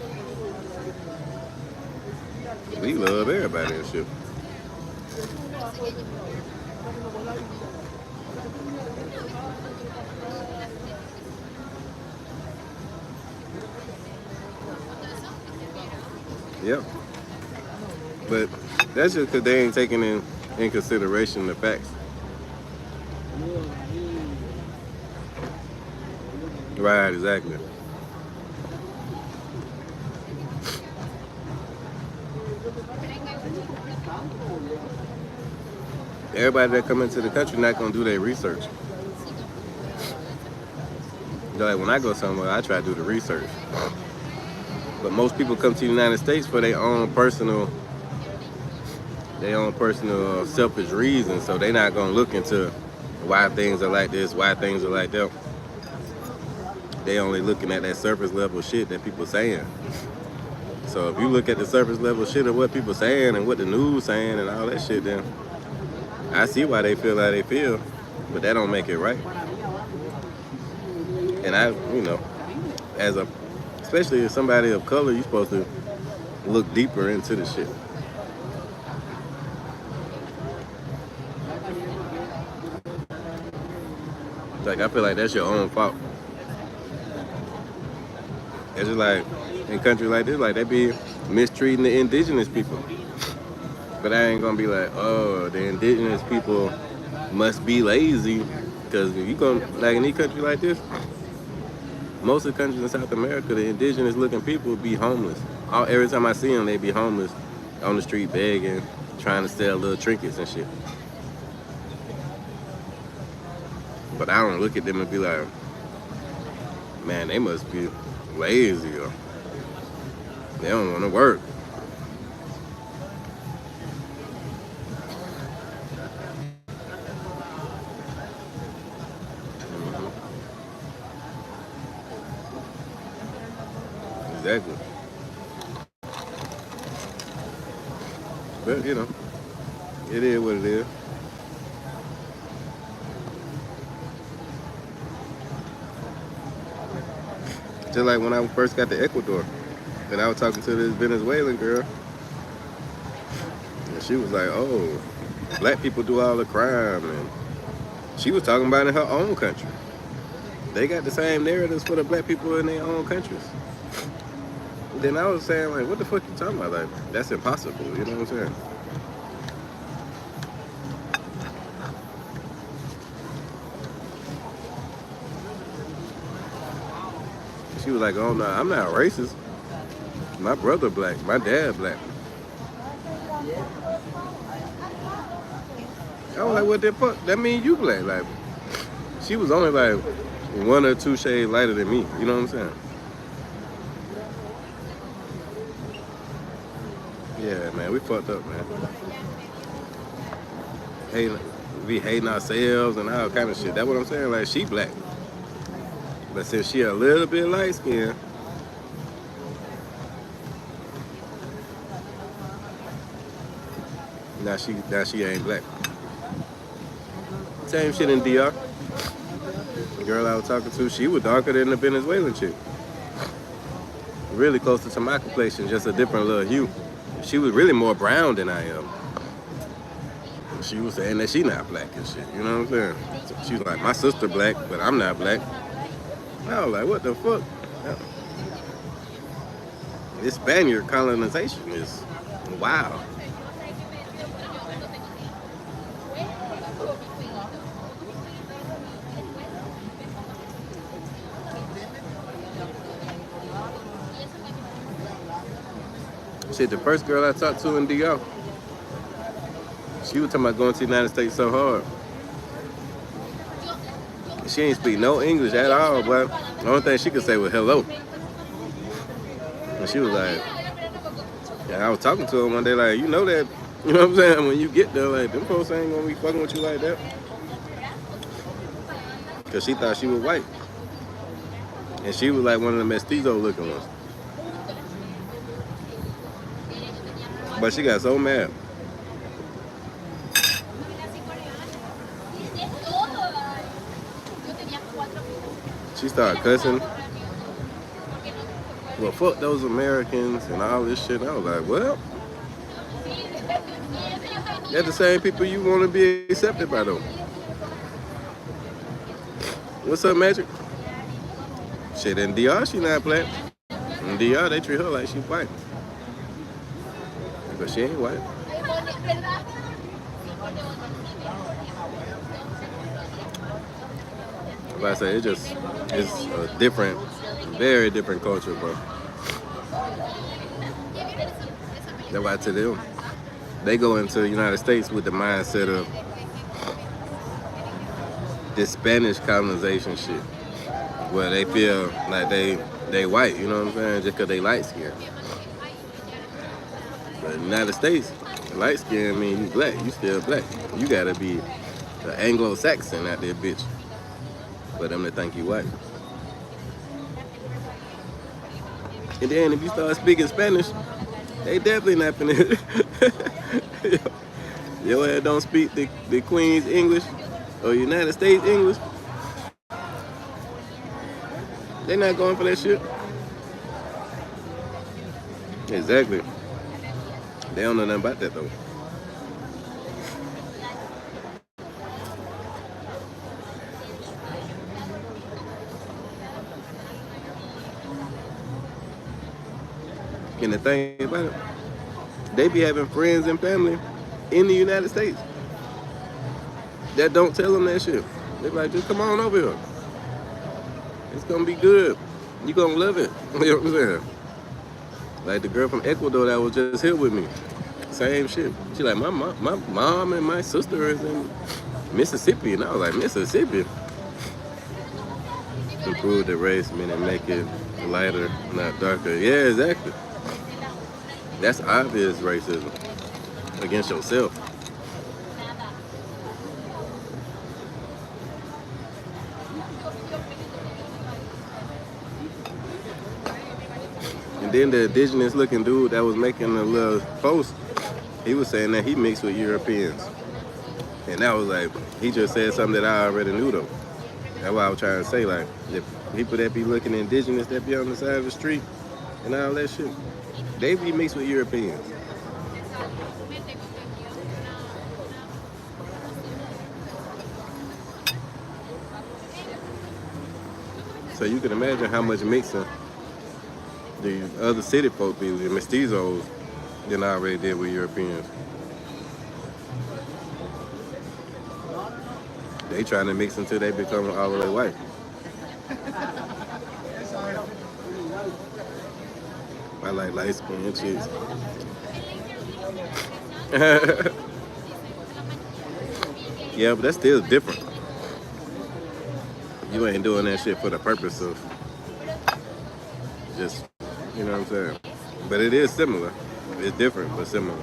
We love everybody and shit. Yep. But that's just because they ain't taking in consideration the facts. Right, exactly. Everybody that come into the country not gonna do their research. Like when I go somewhere, I try to do the research. But most people come to the United States for their own personal selfish reasons. So they're not gonna look into why things are like this, why things are like that. They only looking at that surface level shit that people saying. So if you look at the surface level shit of what people saying and what the news saying and all that shit, then I see why they feel how they feel, but that don't make it right. And you know, especially as somebody of color, you're supposed to look deeper into the shit. Like I feel like that's your own fault. It's just like in countries like this, like they be mistreating the indigenous people. But I ain't gonna be like, oh, the indigenous people must be lazy. Because if you go like in any country like this, most of the countries in South America, the indigenous looking people be homeless. Every time I see them, they be homeless on the street begging, trying to sell little trinkets and shit. But I don't look at them and be like, man, they must be lazy or they don't want to work. Exactly. But you know, it is what it is. Just like when I first got to Ecuador, and I was talking to this Venezuelan girl, and She was like, oh, black people do all the crime. And she was talking about in her own country. They got the same narratives for the black people in their own countries. Then I was saying, like, what the fuck you talking about? Like, that's impossible. You know what I'm saying? She was like, oh, no, I'm not racist. My brother black. My dad black. I was like, what the fuck? That mean you black? Like, she was only like 1 or 2 shades lighter than me. You know what I'm saying? Yeah, man, we fucked up, man. We hating ourselves and all kind of shit. That's what I'm saying. Like, she black. But since she a little bit light skinned, now she ain't black. Same shit in DR. The girl I was talking to, she was darker than the Venezuelan chick. Really close to my complexion, just a different little hue. She was really more brown than I am. She was saying that she not black and shit, you know what I'm saying? So she was like, my sister black, but I'm not black. I was like, what the fuck? This Spaniard colonization is wow. Shit, the first girl I talked to in DR, she was talking about going to the United States so hard. She ain't speak no English at all, but the only thing she could say was hello. And she was like, yeah, I was talking to her one day, like, you know that, you know what I'm saying? When you get there, like, them folks ain't gonna be fucking with you like that. Cause she thought she was white. And she was like one of the mestizo looking ones. But she got so mad. She started cussing. Well, fuck those Americans and all this shit. I was like, well, they're the same people you want to be accepted by, though. What's up, Magic? Shit, in DR, she not black. In DR, they treat her like she white. But she ain't white. But I say, it's a different, very different culture, bro. That's why to them, they go into the United States with the mindset of this Spanish colonization shit, where they feel like they white, you know what I'm saying, just because they light skinned. But in the United States, light skin mean you black, you still black. You gotta be the Anglo-Saxon out there, bitch, for them to think you white. And then if you start speaking Spanish, they definitely not finna. Your ass don't speak the Queen's English or United States English. They not going for that shit. Exactly. They don't know nothing about that though. And the thing about it, they be having friends and family in the United States that don't tell them that shit. They're like, just come on over here. It's gonna be good. You gonna love it. You know what I'm saying? Like the girl from Ecuador that was just here with me. Same shit. She like, my mom and my sister is in Mississippi. And I was like, Mississippi? Improve the race, meaning make it lighter, not darker. Yeah, exactly. That's obvious racism against yourself. And then the indigenous looking dude that was making a little post, he was saying that he mixed with Europeans. And that was like, he just said something that I already knew though. That's what I was trying to say, like, the people that be looking indigenous, that be on the side of the street and all that shit, they be mixed with Europeans. So you can imagine how much mixing the other city folk be, the mestizos, than I already did with Europeans. They trying to mix until they become all the way white. I like light skinned chicks. Yeah, but that's still different. You ain't doing that shit for the purpose of just, you know what I'm saying? But it is similar. It's different, but similar.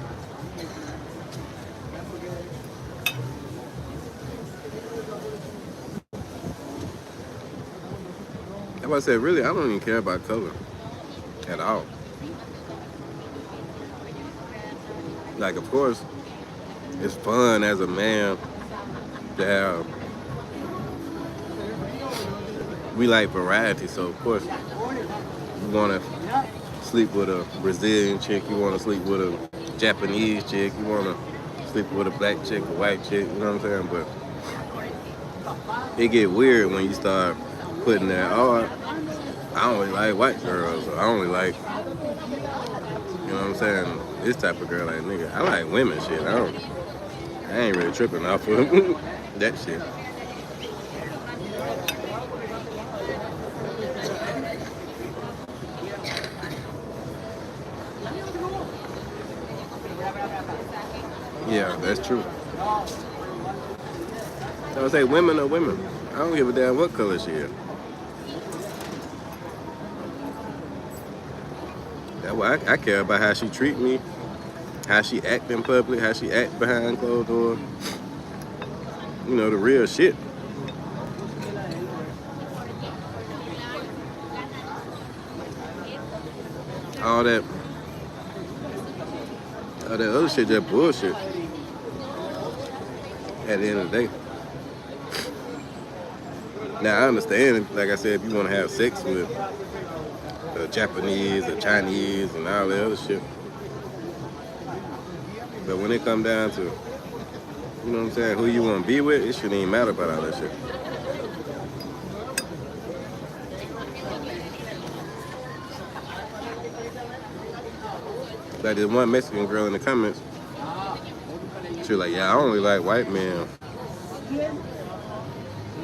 That's why I said, really, I don't even care about color at all. Like, of course, it's fun as a man to have. We like variety, so of course, you want to sleep with a Brazilian chick, you want to sleep with a Japanese chick, you want to sleep with a black chick, a white chick, you know what I'm saying? But it get weird when you start putting that, oh, I only like white girls, or I only like, you know what I'm saying, this type of girl. Like, nigga, I like women shit. I ain't really tripping off of that shit. Yeah, that's true. So I say women are women. I don't give a damn what color she is. That's why I care about how she treat me, how she act in public, how she act behind closed doors. You know, the real shit. All that other shit just bullshit at the end of the day. Now I understand, like I said, if you want to have sex with a Japanese, a Chinese, and all that other shit. But when it come down to, you know what I'm saying, who you want to be with, it shouldn't even matter about all that shit. Like this one Mexican girl in the comments, she was like, yeah, I only like white men.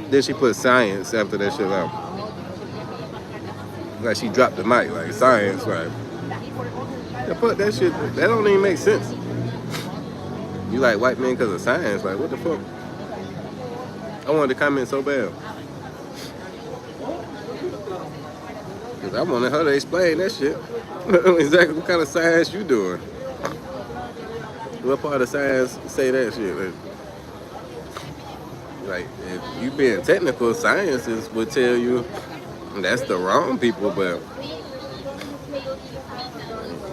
Then she put science after that shit out. Like she dropped the mic, like science, like, yeah, fuck that shit, that don't even make sense. You like white men because of science, like what the fuck? I wanted to comment so bad. Because I wanted her to explain that shit. Exactly what kind of science you doing. What part of science say that shit? Like if you being technical, sciences would tell you that's the wrong people, but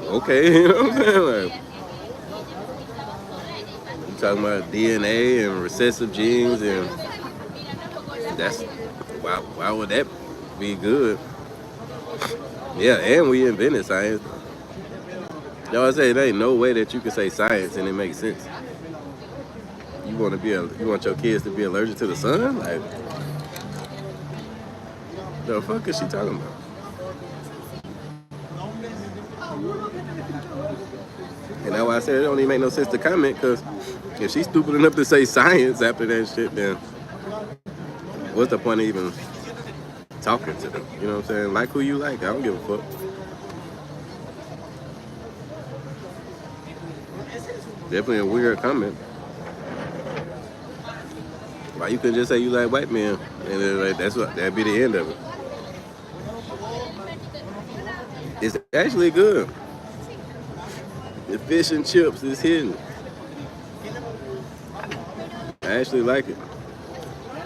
okay, you know what I'm saying? Like, you talking about DNA and recessive genes, and that's why would that be good? Yeah, and we invented science. Y'all I say there ain't no way that you can say science and it makes sense. You want your kids to be allergic to the sun? Like, the fuck is she talking about? And that's why I said it don't even make no sense to comment, because if she's stupid enough to say science after that shit, then what's the point of even talking to them? You know what I'm saying? Like who you like. I don't give a fuck. Definitely a weird comment. Why you couldn't just say you like white men, and then, like, that'd be the end of it. It's actually good. The fish and chips is hidden. I actually like it.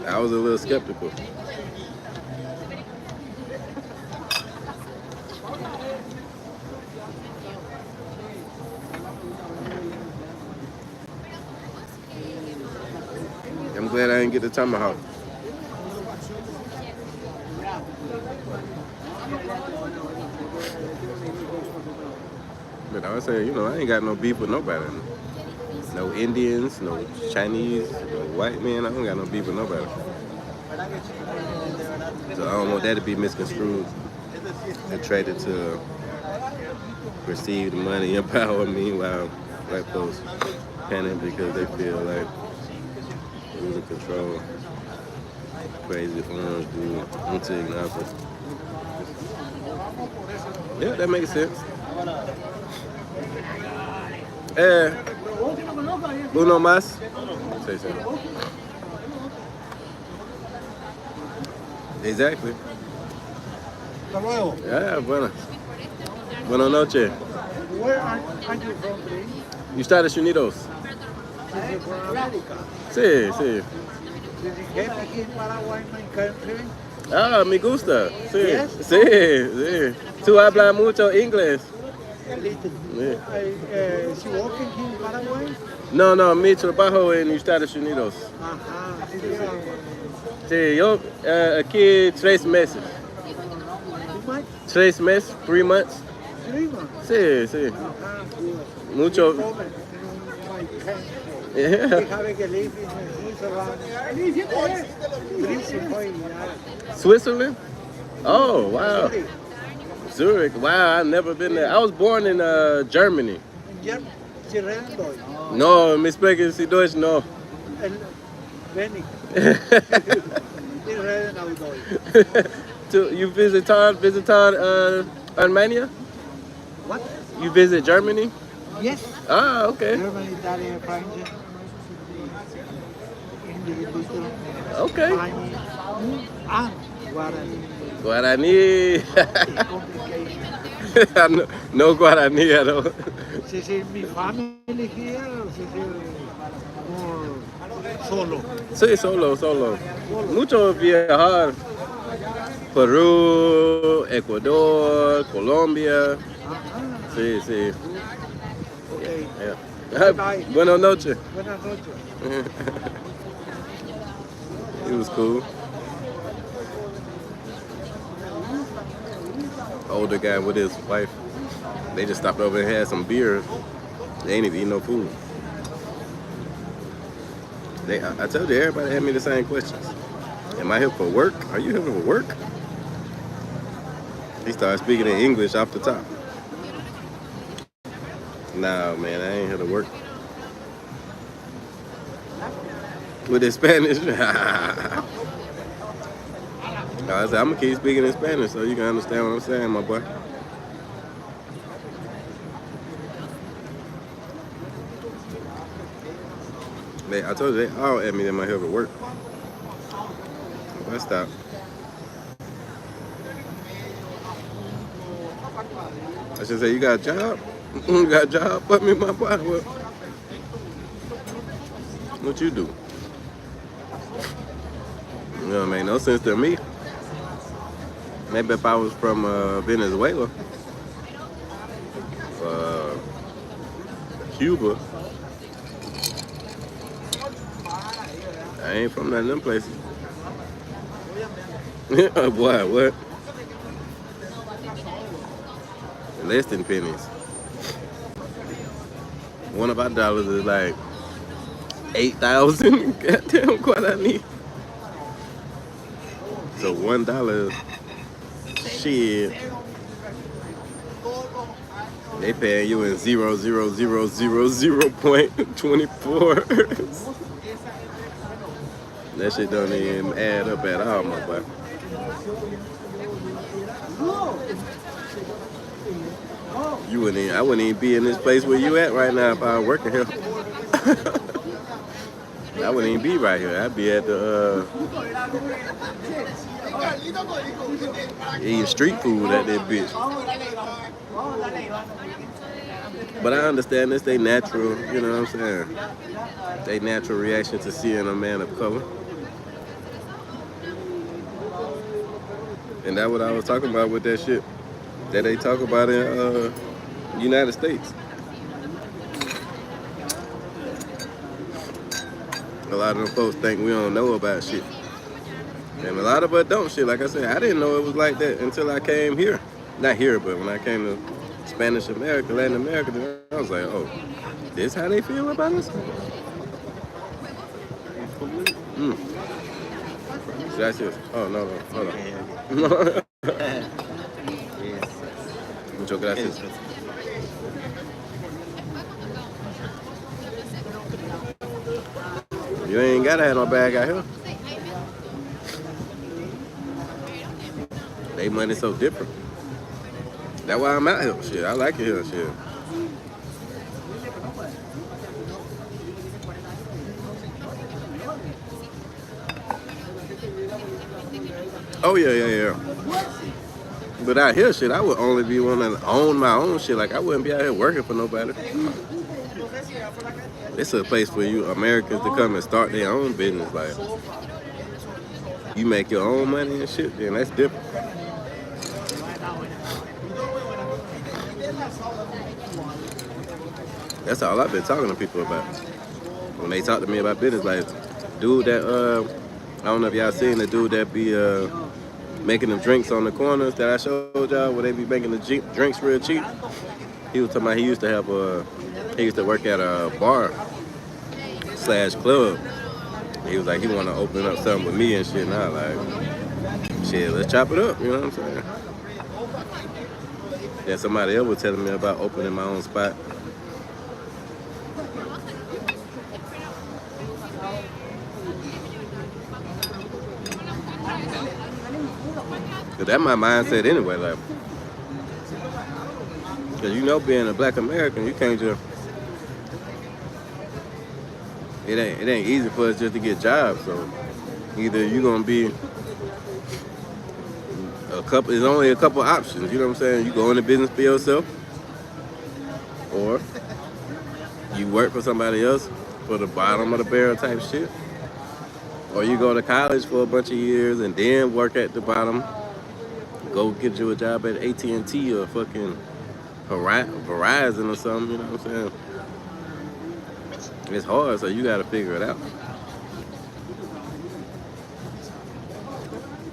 I was a little skeptical. I'm glad I didn't get the tomahawk. But I was saying, I ain't got no beef with nobody. No Indians, no Chinese, no white men. I don't got no beef with nobody. So I don't want that to be misconstrued and traded to receive the money and power. Meanwhile, black folks panic because they feel like losing control. Crazy orange dude. I'm taking opposite. Yeah, that makes sense. Uno más. Say something. Exactly. Yeah, buenas. Buenas noches. Where are you from, please? You Estados Unidos? Is it from America? Sí, sí. Did you get aquí in Paraguay, my country? Ah, me gusta. Sí, Yes? sí, sí. Tú hablas mucho inglés. A little. Yeah. Is she working here in Paraguay? No, no, mi trabajo en Estados Unidos. Ajá, sí, Sí, yo aquí 3 meses. Too much? 3 meses, 3 months. 3 months. Sí, sí. Ajá, good. Mucho. In my country. Yeah. We have to live in Switzerland. 3 Switzerland? Oh, wow. Zurich. Wow, I've never been there. I was born in Germany. Sie reden Deutsch. No, me sprechen Sie Deutsch? No. Wenig. Sie reden auch Deutsch. You visited Armenia? What? You visit Germany? Yes. Ah, okay. German, Italian, French. English, Okay. Spanish. And Guarani. Guarani. Complication. I know, no Guarani at all. This is my family here. This is more solo. Sí, solo. Mucho viajar. Perú, Ecuador, Colombia. Sí, sí. Okay. Yeah. Bye. Buenas noches. Buenas noches. It was cool. Older guy with his wife. They just stopped over and had some beer. They ain't even eat no food. I told you, everybody had me the same questions. Am I here for work? Are you here for work? He started speaking in English off the top. Nah, man, I ain't here to work. With his Spanish. I said, I'm gonna keep speaking in Spanish so you can understand what I'm saying, my boy. I told you, they all at me in my head at work. Let's stop. I should say, you got a job? You got a job? Put me, my boy. What you do? You know, it make no sense to me. Maybe if I was from Venezuela, Cuba. I ain't from none of them places. Boy, what? Less than pennies. One of our dollars is like 8,000. Goddamn, what I need. So $1, shit. They paying you in 0.24. That shit don't even add up at all, my boy. I wouldn't even be in this place where you at right now if I was working here. I wouldn't even be right here. I'd be at the eating street food at that bitch. But I understand this, they natural, you know what I'm saying? They natural reaction to seeing a man of color. And that's what I was talking about with that shit that they talk about in United States. A lot of them folks think we don't know about shit. And a lot of us don't shit. Like I said, I didn't know it was like that until I came here. Not here, but when I came to Spanish America, Latin America, then I was like, oh, this how they feel about us? Gracias. Oh, no, no, hold on. Muchas gracias. You ain't gotta have no bag out here. They money so different. That's why I'm out here. Shit, I like it here. Shit. Oh yeah, yeah, yeah. But out here, shit, I would only be one to own my own shit. Like I wouldn't be out here working for nobody. It's a place for you Americans to come and start their own business. Like you make your own money and shit, then that's different. That's all I've been talking to people about. When they talk to me about business, like dude that I don't know if y'all seen the dude that be making them drinks on the corners that I showed y'all where they be making the drinks real cheap. He was talking about he used to have he used to work at a bar / club. He was like he want to open up something with me and shit. And I like shit, let's chop it up. You know what I'm saying? Yeah, somebody else was telling me about opening my own spot. Cause that's my mindset anyway, like, cause you know, being a Black American, you can't just. It ain't easy for us just to get jobs. So either you gonna be a couple. There's only a couple options. You know what I'm saying? You go into business for yourself, or you work for somebody else for the bottom of the barrel type shit, or you go to college for a bunch of years and then work at the bottom. Go get you a job at AT&T or fucking Verizon or something, you know what I'm saying? It's hard, so you gotta figure it out.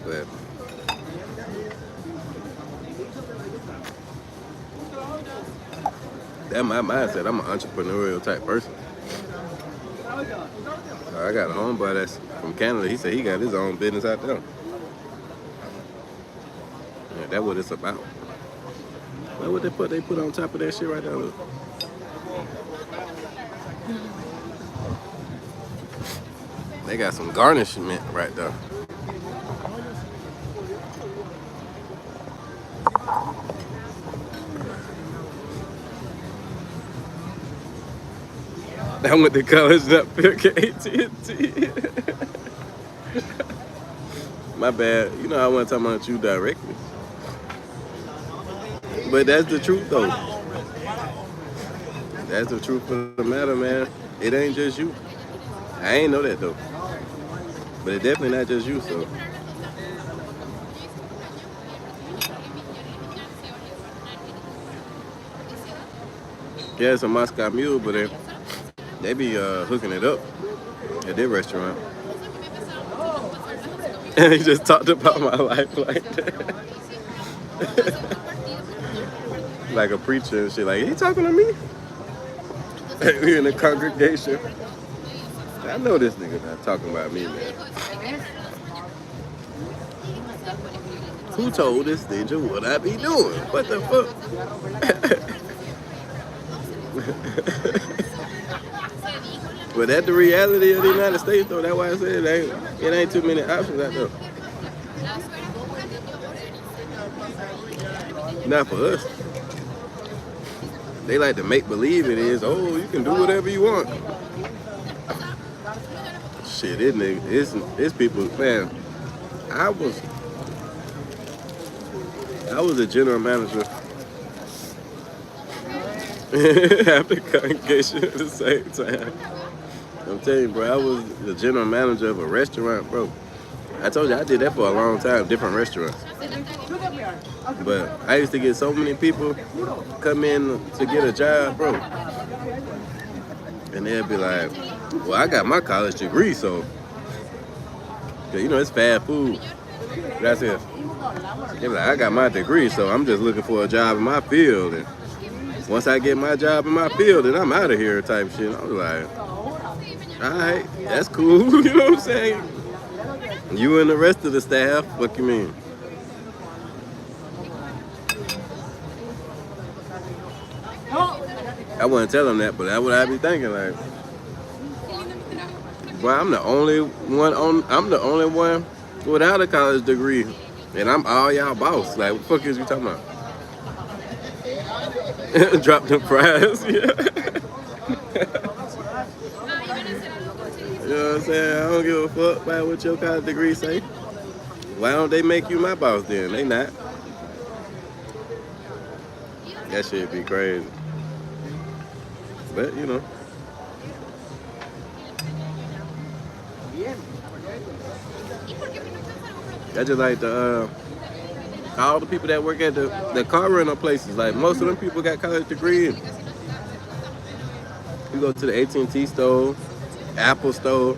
But that's my mindset. I'm an entrepreneurial type person. I got a homeboy that's from Canada. He said he got his own business out there. Yeah, that's what it's about. What they put on top of that shit right there? Look. They got some garnishment right there. I went to college and up here at AT&T. My bad. You know I wasn't talking about you directly. But that's the truth though. That's the truth of the matter, man. It ain't just you. I ain't know that though. But it's definitely not just you, so. Yeah, it's a Moscow Mule, but they be hooking it up at their restaurant. And he just talked about my life like that. Like a preacher and shit. Like, he talking to me? We in the congregation. I know this nigga not talking about me, man. Who told this ninja what I be doing? What the fuck? But that's the reality of the United States, though. That's why I said it ain't too many options out there. Not for us. They like to make believe it is. Oh, you can do whatever you want. Shit, this nigga, it's people, man. I was a general manager at the congregation at the same time. I'm telling you, bro, I was the general manager of a restaurant, bro. I told you I did that for a long time, different restaurants. But I used to get so many people come in to get a job, bro. And they'd be like, well, I got my college degree, so, you know, it's fast food. That's it. They'd be like, I got my degree, so I'm just looking for a job in my field. And once I get my job in my field, then I'm out of here type shit. I was like, all right, that's cool. You know what I'm saying? You and the rest of the staff, what you mean? I wouldn't tell them that, but that's what I be thinking. Like, well, I'm the only one without a college degree, and I'm all y'all boss. Like, what the fuck is you talking about? Drop them fries. Yeah. You know what I'm saying? I don't give a fuck about what your college degree say. Why don't they make you my boss then? They not. That shit be crazy. But you know, I just like the all the people that work at the car rental places. Like most of them people got college degrees. You go to the AT&T store, Apple store,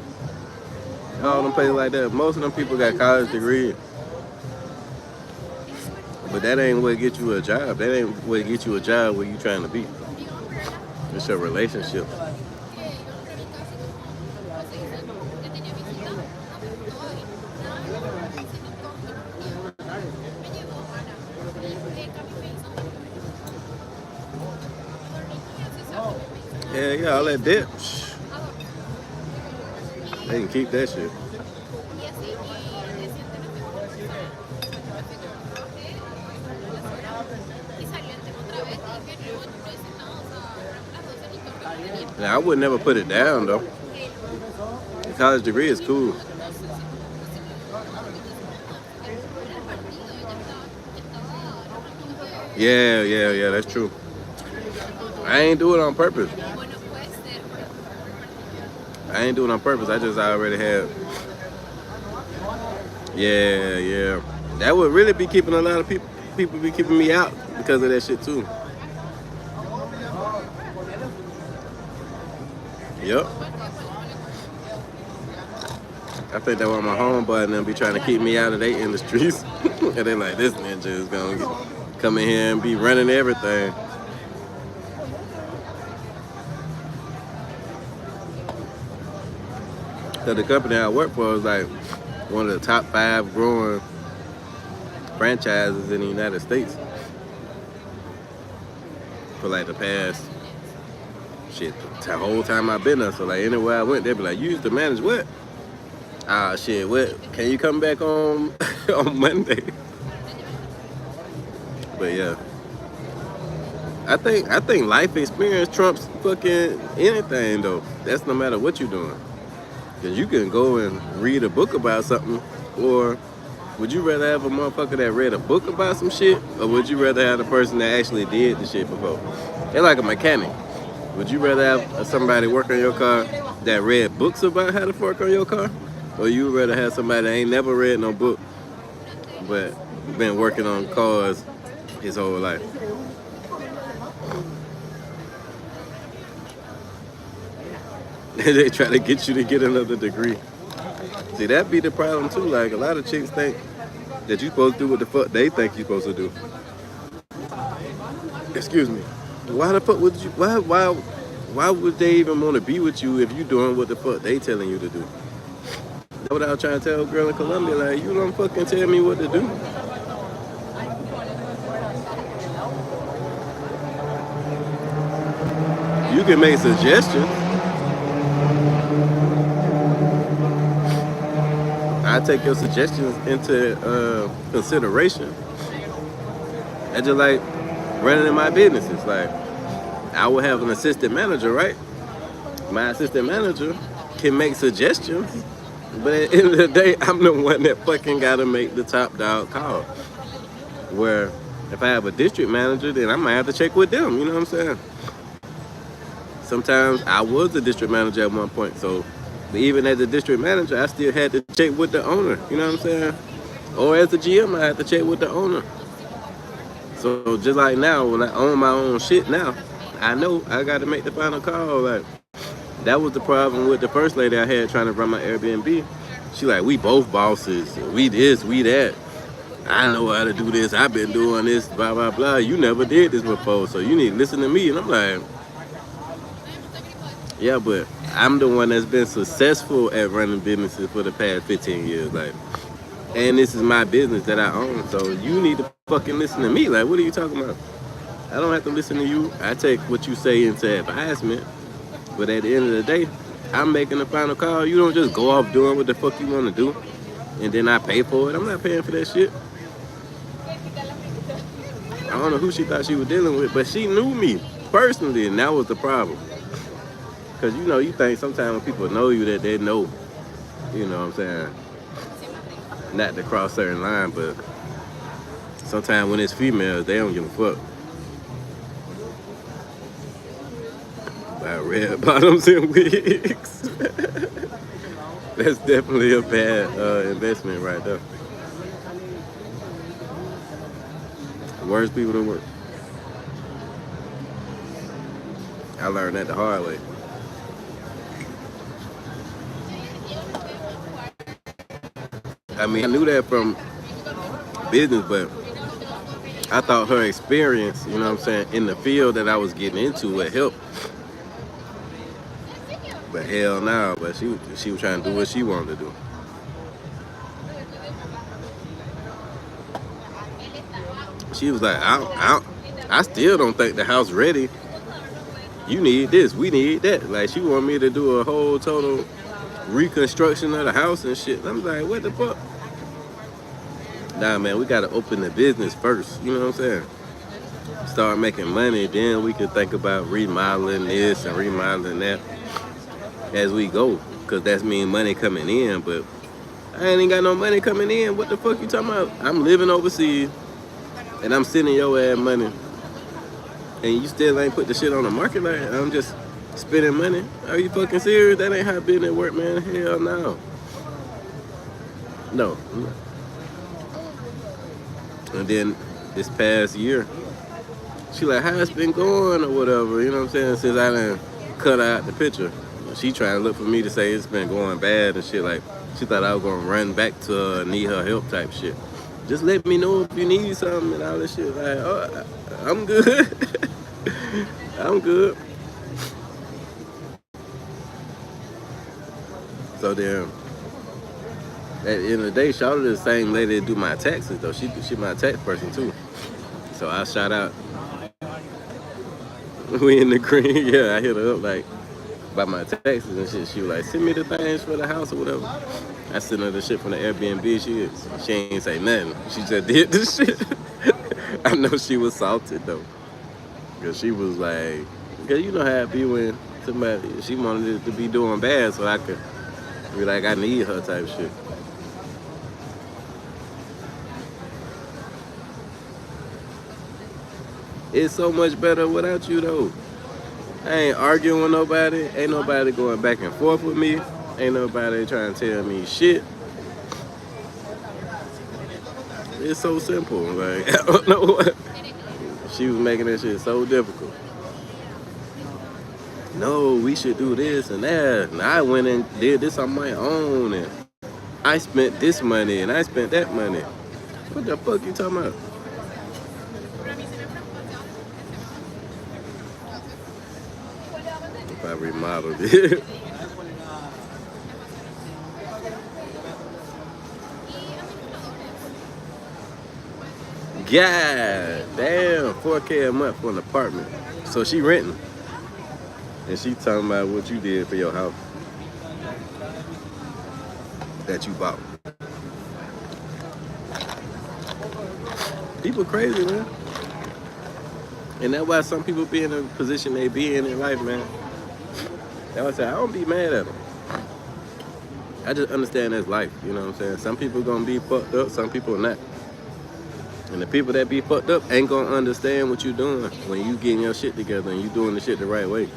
all them places like that. Most of them people got college degrees. But that ain't what get you a job. That ain't what get you a job where you trying to be. It's your relationship. Yeah, all that dip. They can keep that shit. Now, I would never put it down though. The college degree is cool. Yeah, that's true. I ain't do it on purpose. I ain't doing it on purpose. I just already had. Yeah. That would really be keeping a lot of people be keeping me out because of that shit too. Yep. I think that was my homeboy and them be trying to keep me out of their industries. And they like, this ninja is gonna come in here and be running everything. So the company I work for is like one of the top 5 growing franchises in the United States for like the past the whole time I've been there. So like anywhere I went, they'd be like, you used to manage what? Ah shit, what? Can you come back on on Monday? But yeah. I think life experience trumps fucking anything though. That's no matter what you're doing. Cause you can go and read a book about something, or would you rather have a motherfucker that read a book about some shit, or would you rather have the person that actually did the shit before? They're like a mechanic. Would you rather have somebody work on your car that read books about how to work on your car, or you would rather have somebody that ain't never read no book but been working on cars his whole life? They try to get you to get another degree. See, that be the problem too. Like a lot of chicks think that you supposed to do what the fuck they think you supposed to do. Excuse me. Why the fuck would you? Why would they even want to be with you if you doing what the fuck they telling you to do? That's what I was trying to tell a girl in Colombia. Like, you don't fucking tell me what to do. You can make suggestions. I take your suggestions into consideration. That's just like running in my businesses. Like, I will have an assistant manager, right? My assistant manager can make suggestions, but at the end of the day, I'm the one that fucking gotta make the top dog call. Where if I have a district manager, then I might have to check with them, you know what I'm saying? Sometimes I was the district manager at one point, so even as a district manager, I still had to check with the owner, you know what I'm saying? Or as the GM, I had to check with the owner. So just like now, when I own my own shit now, I know I got to make the final call. Like, that was the problem with the first lady I had trying to run my Airbnb. She like, we both bosses, we this, we that. I know how to do this, I've been doing this, blah, blah, blah. You never did this before, so you need to listen to me. And I'm like, yeah, but I'm the one that's been successful at running businesses for the past 15 years. Like, and this is my business that I own. So you need to fucking listen to me. Like, what are you talking about? I don't have to listen to you. I take what you say into advisement. But at the end of the day, I'm making the final call. You don't just go off doing what the fuck you want to do, and then I pay for it. I'm not paying for that shit. I don't know who she thought she was dealing with, but she knew me personally, and that was the problem. Because, you know, you think sometimes when people know you that they know, you know what I'm saying? Not to cross certain line, but sometimes when it's females, they don't give a fuck. About red bottoms and wigs. That's definitely a bad investment right there. Worst people to work. I learned that the hard way. I mean, I knew that from business, but I thought her experience, you know what I'm saying, in the field that I was getting into would help. But hell no, but she was trying to do what she wanted to do. She was like, I still don't think the house ready. You need this, we need that. Like, she wanted me to do a whole total reconstruction of the house and shit. I'm like, what the fuck? Nah, man, we gotta open the business first. You know what I'm saying? Start making money, then we can think about remodeling this and remodeling that as we go. Cause that's mean money coming in, but I ain't got no money coming in. What the fuck you talking about? I'm living overseas and I'm sending your ass money. And you still ain't put the shit on the market. Like, I'm just spending money. Are you fucking serious? That ain't how business work, man. Hell no. No. And then this past year, she like, how it's been going or whatever, you know what I'm saying? Since I done cut out the picture. She trying to look for me to say it's been going bad and shit. Like, she thought I was gonna run back to her, need her help type shit. Just let me know if you need something and all this shit. Like, oh, I'm good. I'm good. So then, at the end of the day, Shawty the same lady that do my taxes though. She my tax person too. So I shout out. We in the green. Yeah, I hit her up like about my taxes and shit. She was like, send me the things for the house or whatever. I sent her the shit from the Airbnb. She ain't say nothing. She just did the shit. I know she was salted though. Cause she was like, cause you know how it be when somebody, she wanted it to be doing bad so I could be like, I need her type shit. It's so much better without you though. I ain't arguing with nobody. Ain't nobody going back and forth with me. Ain't nobody trying to tell me shit. It's so simple. Like, I don't know what. She was making that shit so difficult. No, we should do this and that. And I went and did this on my own. And I spent this money and I spent that money. What the fuck you talking about? If I remodeled it. God damn, 4K a month for an apartment. So she renting. And she talking about what you did for your house that you bought. People crazy, man. And that's why some people be in the position they be in life, man. That's why I say I don't be mad at them. I just understand that's life, you know what I'm saying? Some people gonna be fucked up, some people not. And the people that be fucked up ain't gonna understand what you doing when you getting your shit together and you doing the shit the right way.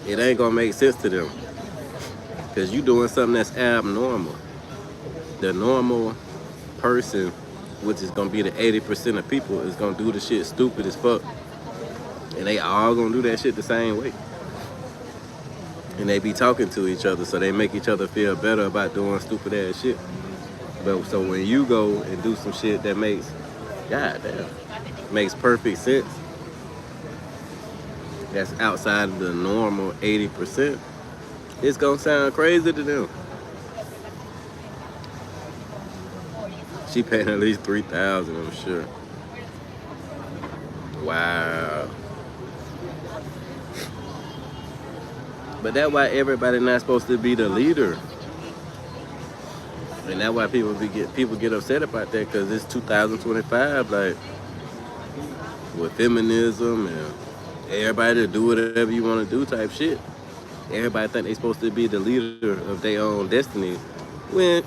It ain't gonna make sense to them. Cause you doing something that's abnormal. The normal person, which is gonna be the 80% of people, is gonna do the shit stupid as fuck. And they all gonna do that shit the same way. And they be talking to each other, so they make each other feel better about doing stupid ass shit. But so when you go and do some shit that makes, goddamn, makes perfect sense, that's outside of the normal 80%, it's gonna sound crazy to them. She paying at least 3,000, I'm sure. Wow. But that's why everybody not supposed to be the leader. And that's why people get upset about that, because it's 2025, like with feminism and everybody to do whatever you want to do type shit. Everybody think they supposed to be the leader of their own destiny. When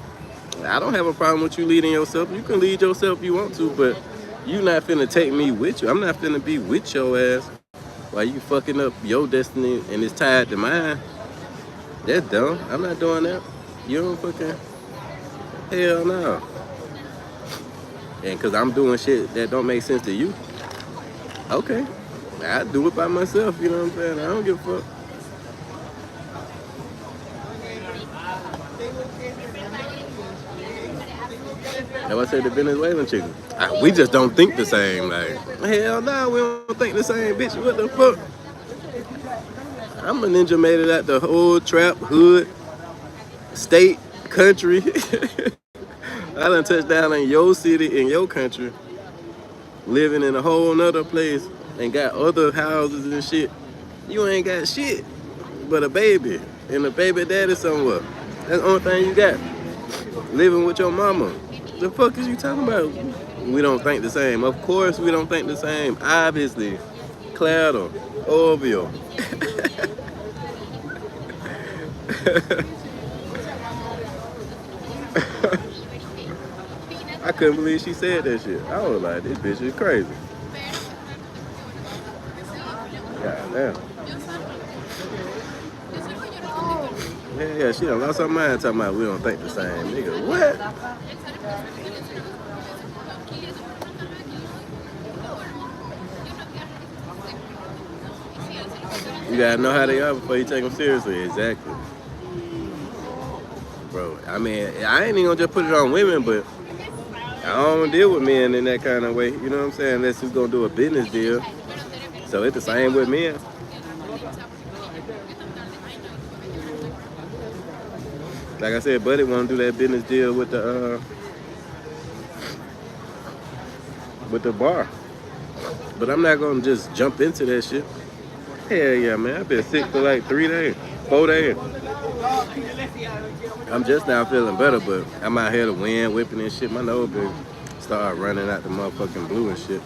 I don't have a problem with you leading yourself. You can lead yourself if you want to, but you not finna take me with you. I'm not finna be with your ass while you fucking up your destiny and it's tied to mine. That's dumb. I'm not doing that. You don't fucking, hell no. And cause I'm doing shit that don't make sense to you, okay, I do it by myself. You know what I'm saying? I don't give a fuck. That's why I said the Venezuelan chicken. We just don't think the same. Like, hell no, we don't think the same, bitch. What the fuck? I'm a ninja, made it out the whole trap, hood, state, country. I done touched down in your city, in your country, living in a whole nother place and got other houses and shit. You ain't got shit but a baby and a baby daddy somewhere. That's the only thing you got. Living with your mama. The fuck is you talking about? We don't think the same. Of course we don't think the same. Obviously. Claro. Obvio. I couldn't believe she said that shit. I was like, this bitch is crazy. God damn. Yeah, she done lost her mind talking about we don't think the same. Nigga, what? You gotta know how they are before you take them seriously. Exactly. Bro, I mean, I ain't even gonna just put it on women, but I don't deal with men in that kind of way. You know what I'm saying? Unless you're gonna do a business deal. So it's the same with men. Like I said, Buddy wanna do that business deal with the bar. But I'm not gonna just jump into that shit. Hell yeah, man. I've been sick for like 3 days, 4 days. I'm just now feeling better, but I'm out here the wind whipping and shit. My nose been start running out the motherfucking blue and shit.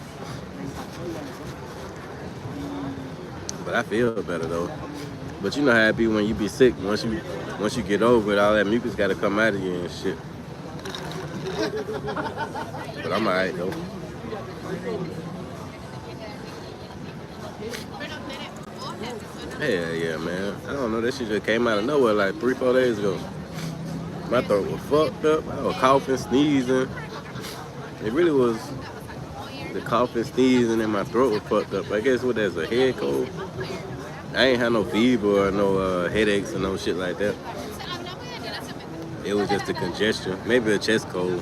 But I feel better though. But you know how it be when you be sick. Once you get over it, all that mucus gotta come out of you and shit. But I'm alright though. Hell yeah, man. I don't know, that shit just came out of nowhere like 3-4 days ago. My throat was fucked up. I was coughing, sneezing. It really was the coughing, sneezing, and my throat was fucked up. I guess what that's a head cold. I ain't had no fever or no headaches or no shit like that. It was just a congestion, maybe a chest cold.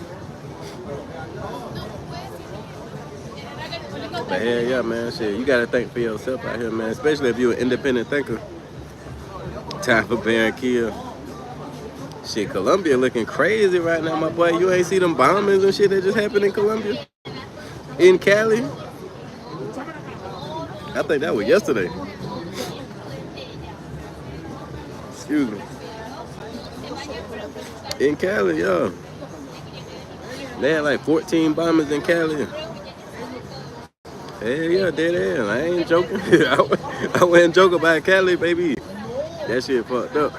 But hell yeah, man, shit, you gotta think for yourself out here, man. Especially if you're an independent thinker. Time for Barranquilla. Shit, Colombia looking crazy right now, my boy. You ain't see them bombings and shit that just happened in Colombia? In Cali? I think that was yesterday. Excuse me. In Cali, yeah. They had like 14 bombers in Cali. Hell yeah, dead ass. I ain't joking. I wasn't joking about Cali, baby. That shit fucked up.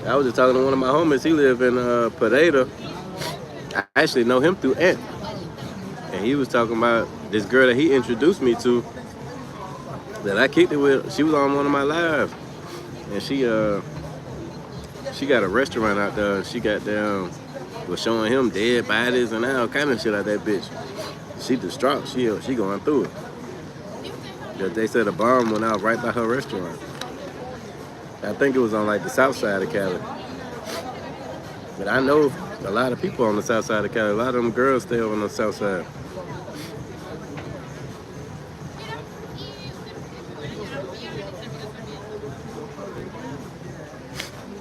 I was just talking to one of my homies. He live in Pereira. I actually know him through Aunt. And he was talking about this girl that he introduced me to that I kicked it with. She was on one of my lives. And she got a restaurant out there. She got down, was showing him dead bodies and all kind of shit like that bitch. She distraught. She going through it. They said a bomb went out right by her restaurant. I think it was on like the south side of Cali. But I know a lot of people on the south side of Cali. A lot of them girls stay on the south side.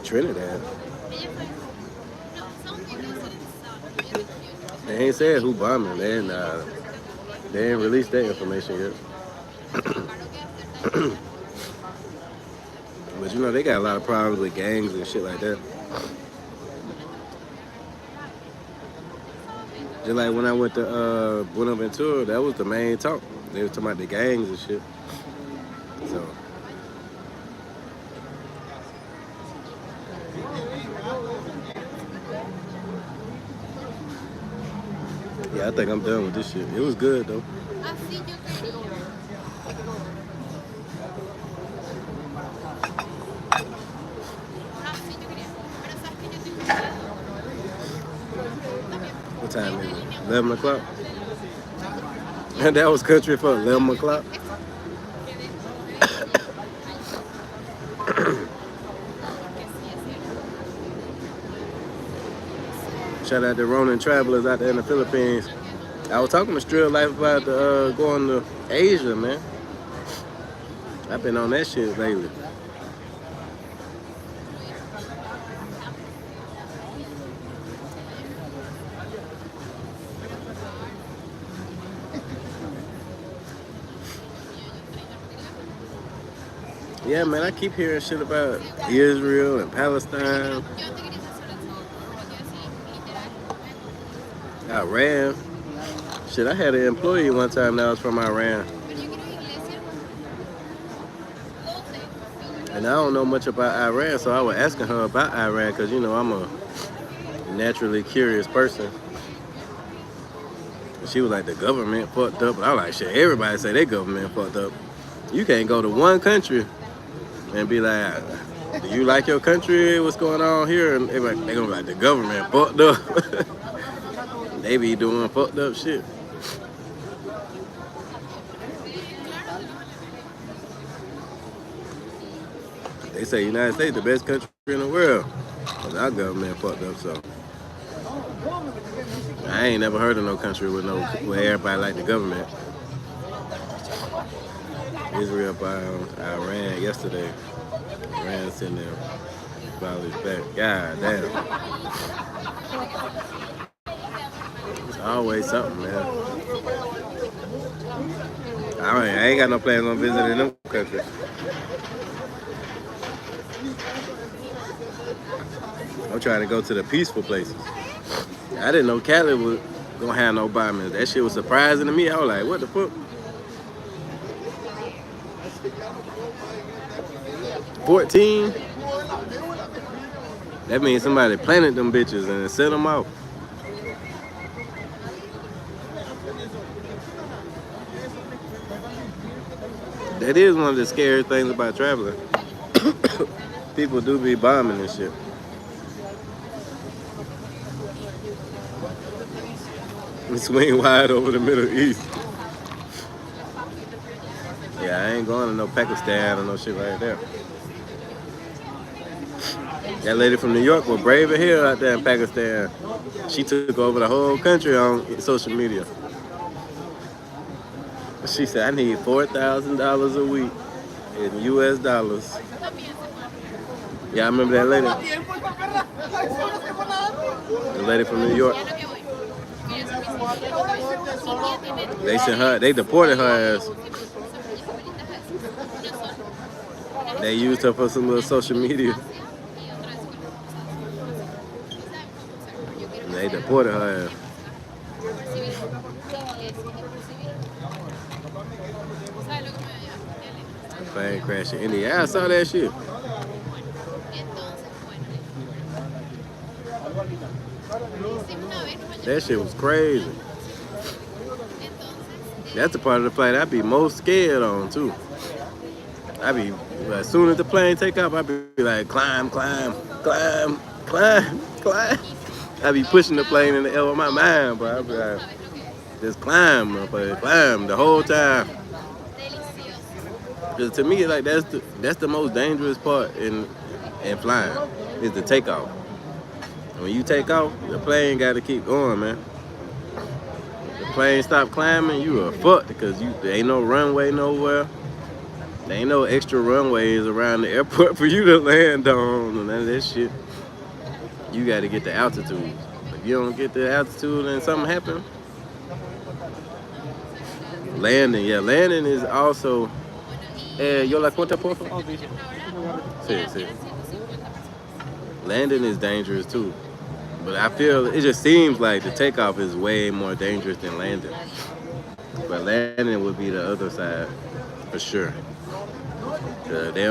Trinidad. They ain't said who bombing. They ain't released that information yet. But you know they got a lot of problems with gangs and shit like that. Just like when I went to Buenaventura, that was the main talk. They was talking about the gangs and shit. So yeah, I think I'm done with this shit. It was good though. What time is it? 11 o'clock? And that was country for 11 o'clock. Shout out to Ronin Travelers out there in the Philippines. I was talking to Strill Life about going to Asia, man. I've been on that shit lately. Yeah, man, I keep hearing shit about Israel and Palestine, Iran. Shit, I had an employee one time that was from Iran. And I don't know much about Iran, so I was asking her about Iran because, you know, I'm a naturally curious person. And she was like, the government fucked up. And I was like, shit, everybody say their government fucked up. You can't go to one country and be like, do you like your country? What's going on here? And they're gonna be like, the government fucked up. They be doing fucked up shit. They say United States the best country in the world. Cause our government fucked up, so. I ain't never heard of no country with where everybody like the government. Israel bombed Iran yesterday. Iran sitting there, volleys back. God damn. It's always something, man. I ain't got no plans on visiting them countries. I'm trying to go to the peaceful places. I didn't know Cali was gonna have no bombings. That shit was surprising to me. I was like, what the fuck? 14? That means somebody planted them bitches and sent them off. That is one of the scary things about traveling. People do be bombing and shit. And swing wide over the Middle East. Yeah, I ain't going to no Pakistan or no shit like that. That lady from New York was brave as hell out there in Pakistan. She took over the whole country on social media. She said, I need $4,000 a week in US dollars. Yeah, I remember that lady. The lady from New York. They sent her, they deported her ass. They used her for some little social media. And they deported her ass. Plane crash in India. Yeah, I saw that shit. That shit was crazy. That's the part of the plane I'd be most scared on too. I be, as soon as the plane take off, I be like, climb, climb, climb, climb, climb. I be pushing the plane in the air with my mind, but I be like, just climb, motherfucker, climb the whole time. Cause to me, like that's the most dangerous part in flying is the takeoff. When you take off, the plane got to keep going, man. The plane stop climbing, you are fucked because there ain't no runway nowhere. There ain't no extra runways around the airport for you to land on and none of that shit. You got to get the altitude. If you don't get the altitude and something happen, landing, yeah, landing is also. Yo la cuenta, por favor. Sí, sí. Landing is dangerous too. But I feel it just seems like the takeoff is way more dangerous than landing. But landing would be the other side for sure. They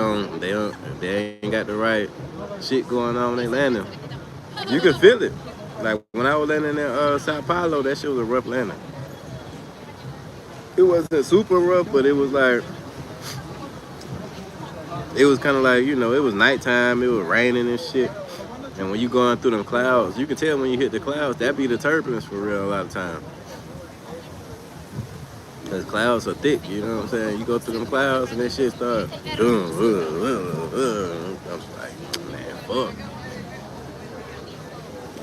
ain't got the right shit going on when they landing. You can feel it. Like when I was landing in Sao Paulo, that shit was a rough landing. It wasn't super rough, but it was like it was kind of like it was nighttime. It was raining and shit. And when you going through them clouds, you can tell when you hit the clouds, that be the turbulence for real a lot of time. Because clouds are thick, you know what I'm saying? You go through them clouds and that shit start. I'm like, man, fuck.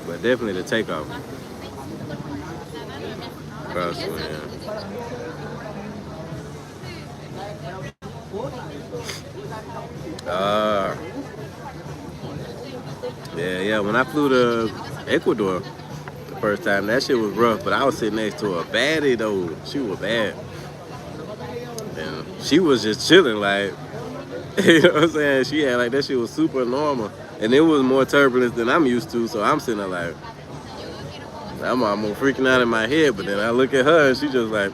But definitely the takeoff. Crosswind. Yeah. When I flew to Ecuador the first time, that shit was rough. But I was sitting next to a baddie though. She was bad, and she was just chilling, like you know what I'm saying. She had like that shit was super normal, and it was more turbulence than I'm used to. So I'm sitting there like I'm almost freaking out in my head. But then I look at her and she just like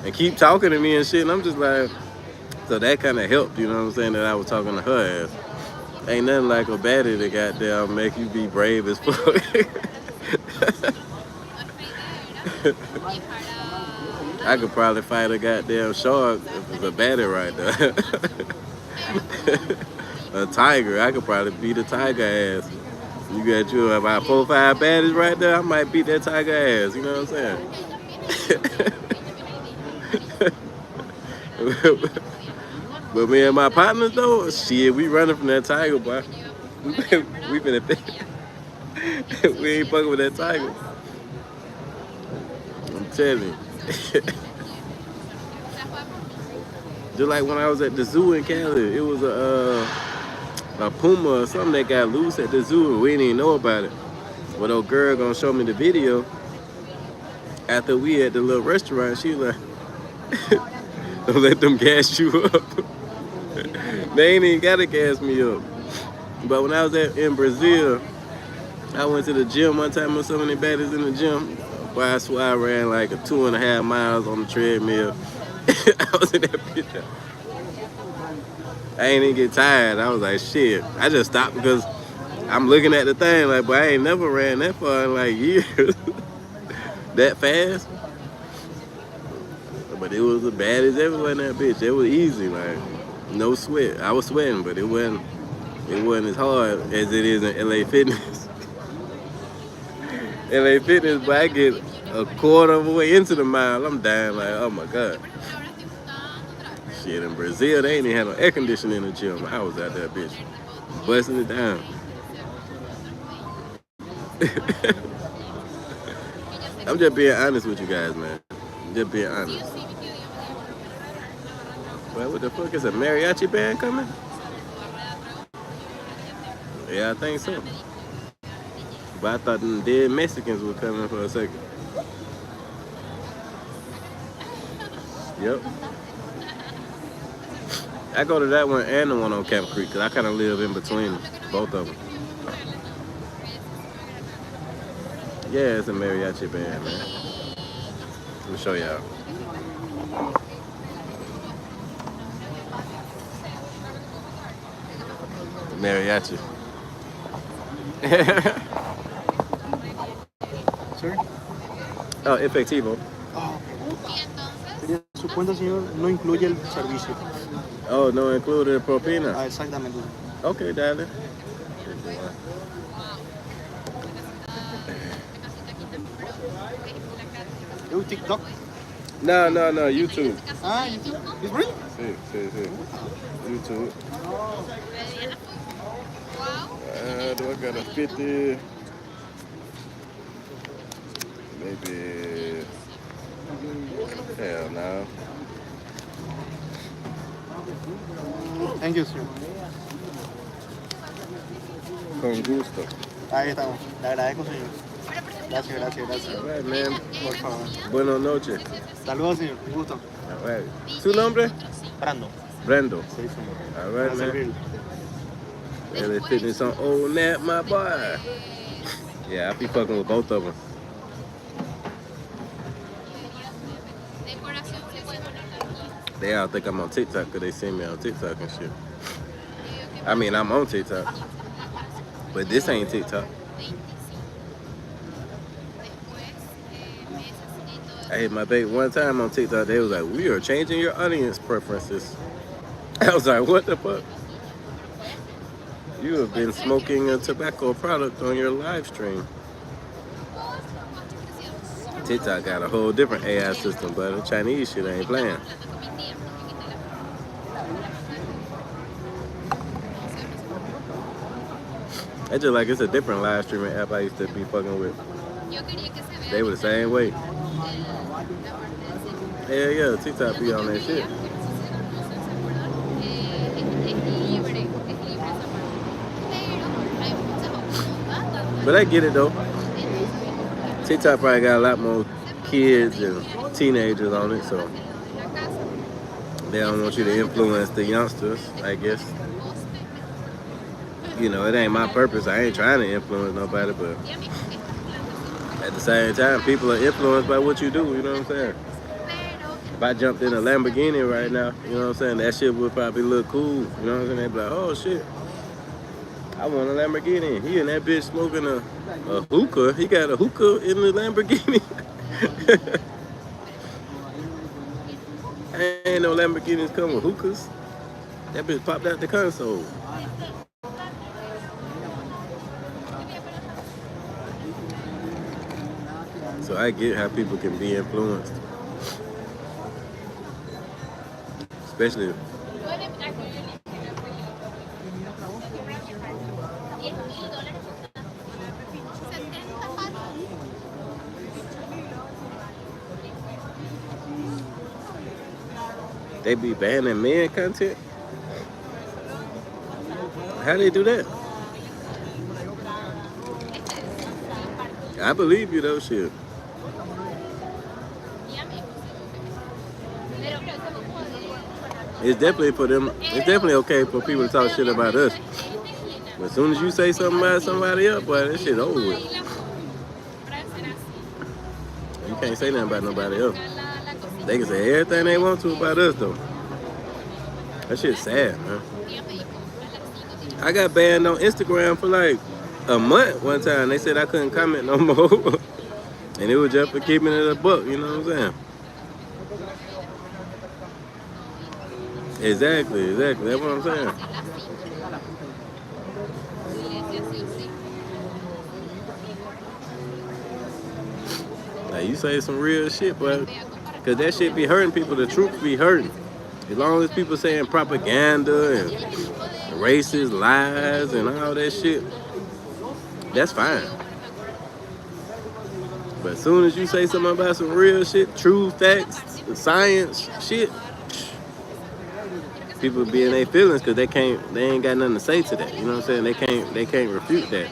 and keep talking to me and shit, and I'm just like. So that kind of helped, you know what I'm saying, that I was talking to her ass. Ain't nothing like a baddie that goddamn make you be brave as fuck. I could probably fight a goddamn shark if it's a baddie right there. A tiger, I could probably beat a tiger ass. You got you about 4 or 5 baddies right there, I might beat that tiger ass, you know what I'm saying? But me and my partners though, shit, we running from that tiger, boy. We finna think. We ain't fucking with that tiger. I'm telling you. Just like when I was at the zoo in Cali, it was a puma or something that got loose at the zoo and we didn't even know about it. Well, old girl gonna show me the video after we at the little restaurant. She was like, don't let them gas you up. They ain't even gotta gas me up. But when I was in Brazil, I went to the gym one time with so many baddies in the gym. Boy, I swear I ran like a 2.5 miles on the treadmill. I was in that bitch. I ain't even get tired. I was like, shit. I just stopped because I'm looking at the thing like, boy, I ain't never ran that far in like years. That fast. But it was the baddest everywhere in that bitch. It was easy, like no sweat. I was sweating, but it wasn't as hard as it is in LA Fitness. LA Fitness, but I get a quarter of the way into the mile, I'm dying like, oh my God. Shit, in Brazil, they ain't even had no air conditioning in the gym. I was out there, bitch, busting it down. I'm just being honest with you guys, man. Just being honest. Well, what the fuck is a mariachi band coming? Yeah, I think so. But I thought them dead Mexicans were coming for a second. Yep. I go to that one and the one on Camp Creek because I kind of live in between them, both of them. Yeah, it's a mariachi band, man. Let me show y'all. Mariachi. Sorry? Oh, efectivo. Oh, su cuenta, señor, no incluye el servicio. Oh, no included propina. Ah, exactamente. Okay, darling. Eu TikTok. No, no, no, YouTube. Ah, YouTube. It's free? See. YouTube. Do I got a 50? Maybe. Hell no. Thank you, sir. Con gusto. Ahí estamos. Le agradezco, señor. Gracias. All right, man. Por favor. Buenas noches. Saludos, señor. Un gusto. All right. ¿Su nombre? Brando. Brendo. Sí, señor. All right, Para man. servirle. Yeah, they fitness on old Nat, my boy. Yeah, I be fucking with both of them. They all think I'm on TikTok because they see me on TikTok and shit. I mean, I'm on TikTok. But this ain't TikTok. I hit my baby one time on TikTok. They was like, "We are changing your audience preferences." I was like, "What the fuck? You have been smoking a tobacco product on your live stream." TikTok got a whole different AI system, but the Chinese shit ain't playing. It's just like it's a different live streaming app I used to be fucking with. They were the same way. Hell yeah, TikTok be on that shit. But I get it though. TikTok probably got a lot more kids and teenagers on it, so they don't want you to influence the youngsters, I guess. You know, it ain't my purpose. I ain't trying to influence nobody, but at the same time, people are influenced by what you do, you know what I'm saying? If I jumped in a Lamborghini right now, you know what I'm saying, that shit would probably look cool, you know what I'm saying? They'd be like, oh shit, I want a Lamborghini. He and that bitch smoking a hookah. He got a hookah in the Lamborghini. Ain't no Lamborghinis come with hookahs. That bitch popped out the console. So I get how people can be influenced. Especially they be banning men content. How they do that? I believe you though, shit. It's definitely for them. It's definitely okay for people to talk shit about us. But as soon as you say something about somebody else, boy, that shit over with. You can't say nothing about nobody else. They can say everything they want to about us though. That shit's sad, man. I got banned on Instagram for like a month one time. They said I couldn't comment no more. And it was just for keeping it a buck, you know what I'm saying? Exactly. That's what I'm saying. Like, you say some real shit, but because that shit be hurting people, the truth be hurting. As long as people saying propaganda and racist lies and all that shit, that's fine. But as soon as you say something about some real shit, true facts, science shit, people be in their feelings because they ain't got nothing to say to that. You know what I'm saying? They can't refute that.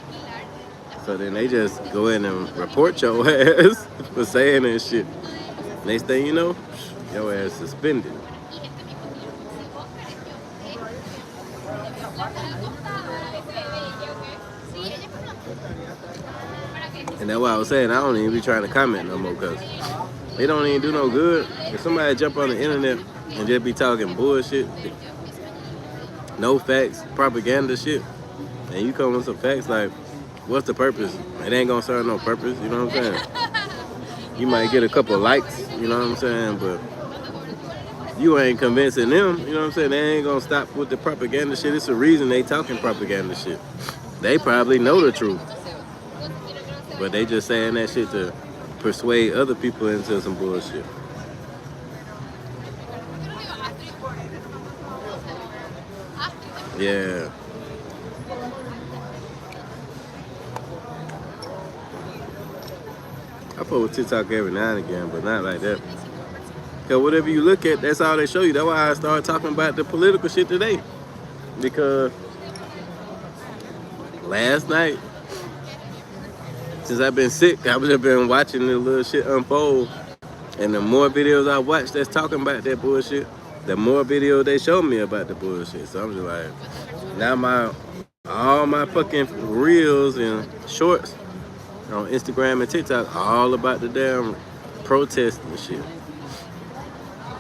So then they just go in and report your ass for saying that shit. Next thing you know, your ass suspended. And that's why I was saying I don't even be trying to comment no more because they don't even do no good. If somebody jump on the internet and just be talking bullshit, no facts, propaganda shit, and you come with some facts like, what's the purpose? It ain't gonna serve no purpose, you know what I'm saying? You might get a couple likes, you know what I'm saying, but you ain't convincing them, you know what I'm saying? They ain't gonna stop with the propaganda shit. It's a reason they talking propaganda shit. They probably know the truth, but they just saying that shit to persuade other people into some bullshit. Yeah. I fuck with TikTok every now and again, but not like that. Cause whatever you look at, that's all they show you. That's why I started talking about the political shit today. Because last night, since I've been sick, I've just been watching the little shit unfold. And the more videos I watch that's talking about that bullshit, the more videos they show me about the bullshit. So I'm just like, now all my fucking reels and shorts on Instagram and TikTok all about the damn protest and shit.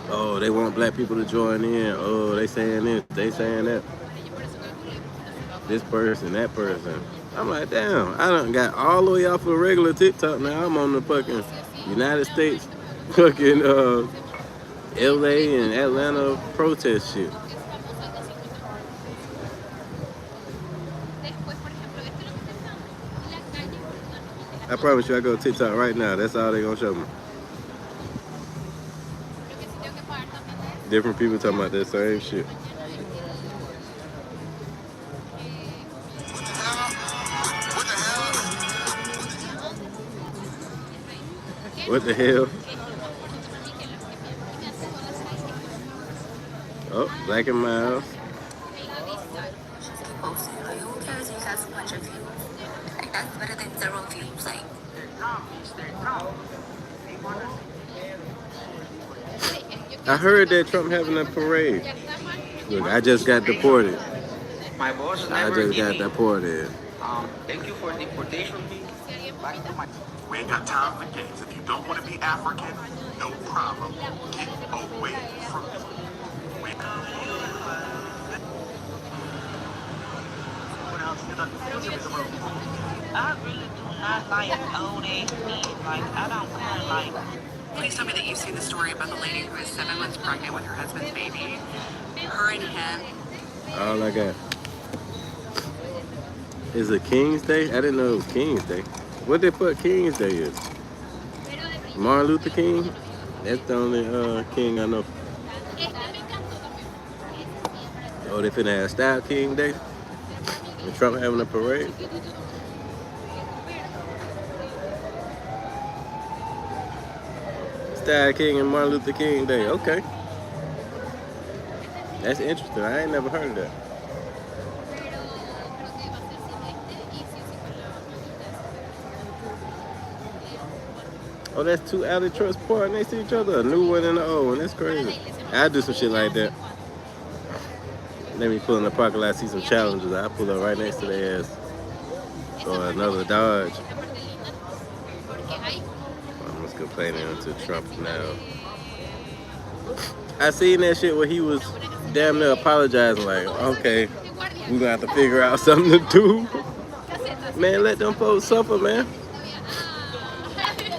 Oh, they want black people to join in. Oh, they saying this, they saying that. This person, that person. I'm like, damn, I done got all the way off of regular TikTok now. I'm on the fucking United States, fucking LA and Atlanta protest shit. I promise you, I go to TikTok right now. That's all they gonna show me. Different people talking about that same shit. What the hell? Oh, Black and Miles. Who cares if that's a bunch of views? Like, that's better than 0 views. Like, I heard that Trump having a parade. Look, I just got deported. My boss I never just got give me, deported. thank you for deportation fee. We ain't got time for games. If you don't want to be African, no problem. Get away from it. I really do not like old age men. Like, I don't care, like. please tell me that you've seen the story about the lady who is 7 months pregnant with her husband's baby. Her and him. All I got. Is it King's Day? I didn't know it was King's Day. What the fuck King's Day is? Martin Luther King? That's the only king I know. Oh, they finna have StyleKing Day? And Trump having a parade? StyleKing and Martin Luther King Day. Okay. That's interesting. I ain't never heard of that. Oh, that's two alley trucks parked next to each other. A new one and an old one. That's crazy. I do some shit like that. Let me pull in the parking lot, see some challenges. I pull up right next to their ass. Or another Dodge. I'm just complaining to Trump now. I seen that shit where he was damn near apologizing, like, okay, we gonna have to figure out something to do. Man, let them folks suffer, man.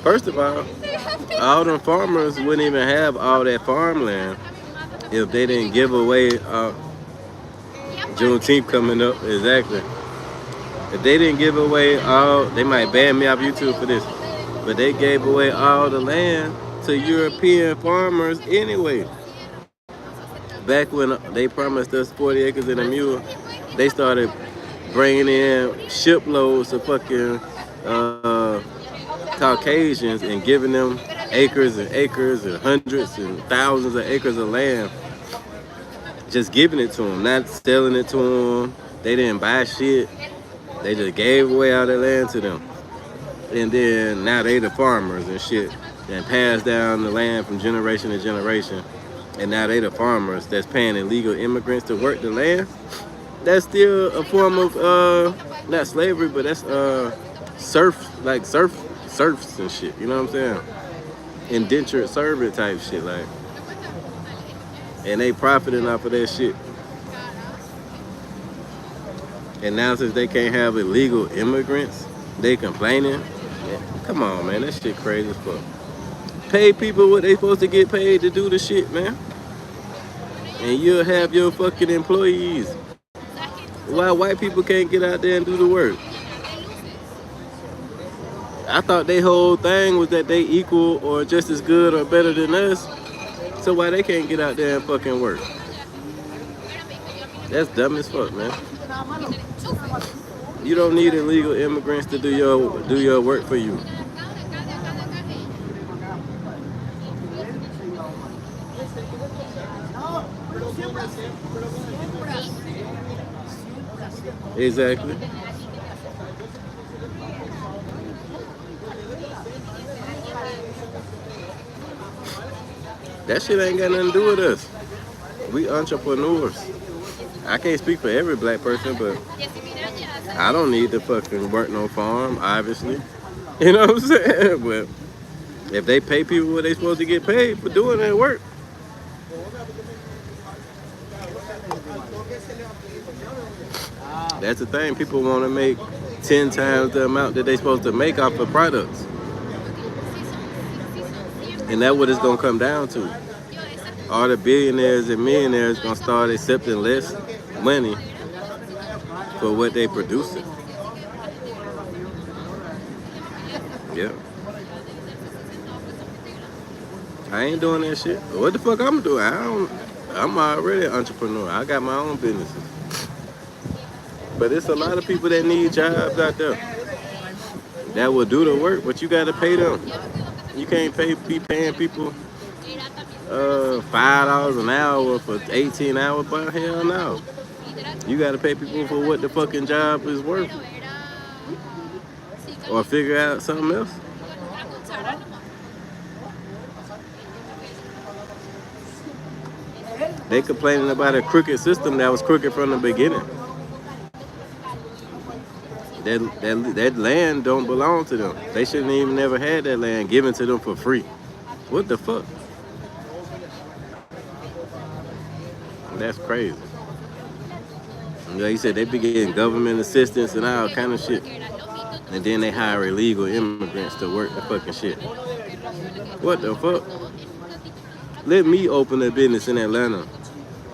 First of all them farmers wouldn't even have all that farmland if they didn't give away Juneteenth coming up. Exactly. If they didn't give away all, they might ban me off YouTube for this, but they gave away all the land to European farmers anyway. Back when they promised us 40 acres and a mule, they started bringing in shiploads of fucking Caucasians and giving them acres and acres and hundreds and thousands of acres of land. Just giving it to them, not selling it to them. They didn't buy shit. They just gave away all their land to them. And then now they the farmers and shit and passed down the land from generation to generation. And now they the farmers that's paying illegal immigrants to work the land. That's still a form of not slavery, but that's serfs and shit. You know what I'm saying? Indentured servant type shit, like. And they profiting off of that shit. And now since they can't have illegal immigrants, they complaining. Yeah, come on, man, that shit crazy as fuck. Pay people what they supposed to get paid to do the shit, man. And you'll have your fucking employees. Why white people can't get out there and do the work? I thought their whole thing was that they equal or just as good or better than us. So why they can't get out there and fucking work? That's dumb as fuck, man. You don't need illegal immigrants to do your work for you. Exactly. That shit ain't got nothing to do with us. We entrepreneurs. I can't speak for every black person, but I don't need to fucking work no farm, obviously. You know what I'm saying? But if they pay people what they supposed to get paid for doing their work, that's the thing. People want to make 10 times the amount that they supposed to make off of products. And that's what it's going to come down to. All the billionaires and millionaires going to start accepting less money for what they producing. Yeah. I ain't doing that shit. What the fuck I'm doing? I'm already an entrepreneur. I got my own businesses. But it's a lot of people that need jobs out there that will do the work, but you gotta pay them. You can't be paying people $5 an hour for 18 hours, but hell no. You gotta pay people for what the fucking job is worth. Or figure out something else. They complaining about a crooked system that was crooked from the beginning. That land don't belong to them. They shouldn't even never had that land given to them for free. What the fuck? That's crazy. Like you said, they be getting government assistance and all kind of shit. And then they hire illegal immigrants to work the fucking shit. What the fuck? Let me open a business in Atlanta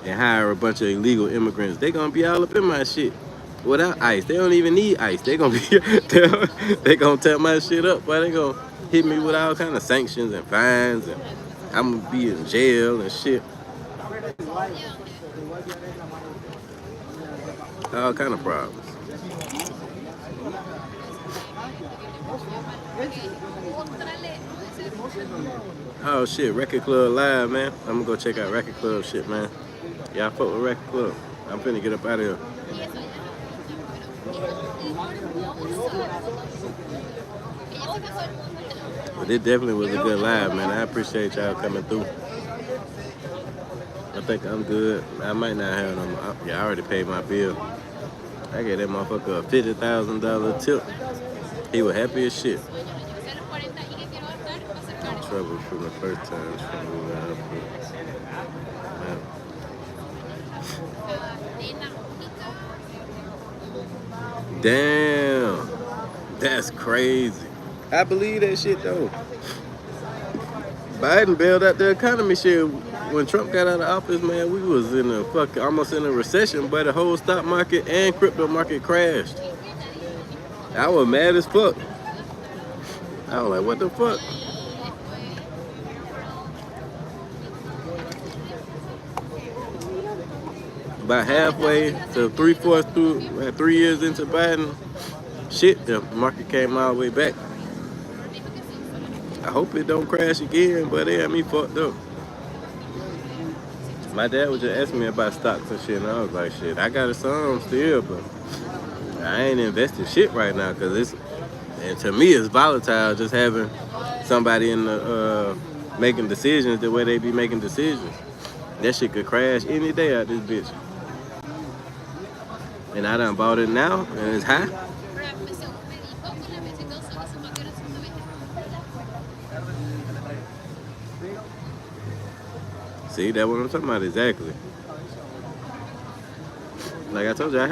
and hire a bunch of illegal immigrants. They gonna be all up in my shit without ICE. They don't even need ICE. They gonna be they gonna tear my shit up, but they gonna hit me with all kind of sanctions and fines, and I'm gonna be in jail and shit. All kind of problems. Oh shit, Record Club live, man. I'm gonna go check out Record Club shit, man. Y'all fuck with Record Club. I'm finna get up out of here. But it definitely was a good live, man. I appreciate y'all coming through. I think I'm good. I might not have them. Yeah, I already paid my bill. I gave that motherfucker a $50,000 tip. He was happy as shit. Trouble from the first time. Damn. That's crazy. I believe that shit though. Biden bailed out the economy shit. When Trump got out of office, man, we was in a almost in a recession, but the whole stock market and crypto market crashed. I was mad as fuck. I was like, what the fuck? About halfway to 3/4 through 3 years into Biden, shit, the market came all the way back. I hope it don't crash again, but it had me fucked up. My dad was just asking me about stocks and shit, and I was like, shit, I got some still, but I ain't invested shit right now, cause and to me it's volatile just having somebody in the making decisions the way they be making decisions. That shit could crash any day out this bitch. And I done bought it now, and it's high. See, that's what I'm talking about exactly. Like I told you, I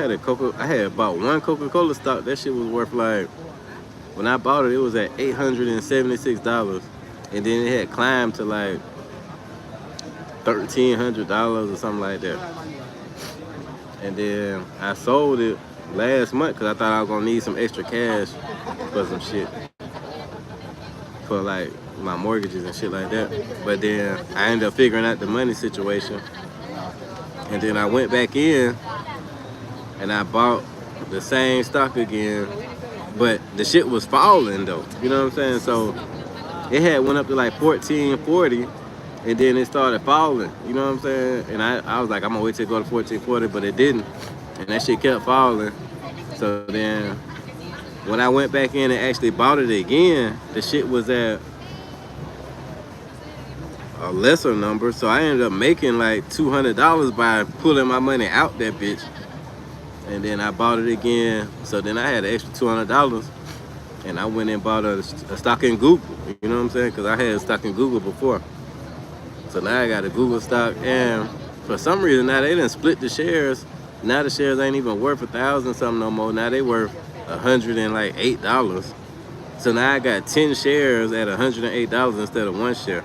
had bought one Coca-Cola stock. That shit was worth like, when I bought it, it was at $876, and then it had climbed to like $1,300 or something like that. And then I sold it last month because I thought I was gonna need some extra cash for some shit, for like my mortgages and shit like that. But then I ended up figuring out the money situation, and then I went back in and I bought the same stock again, but the shit was falling though. You know what I'm saying? So it had went up to like 1440, and then it started falling. You know what I'm saying? And I was like, I'm gonna wait till it go to 1440, but it didn't, and that shit kept falling. So then when I went back in and actually bought it again, the shit was at a lesser number. So I ended up making like $200 by pulling my money out that bitch. And then I bought it again. So then I had an extra $200, and I went and bought a stock in Google. You know what I'm saying? Because I had a stock in Google before. So now I got a Google stock, and for some reason now they didn't split the shares. Now the shares ain't even worth $1,000 something no more. Now they worth $108. So now I got 10 shares at $108 instead of one share.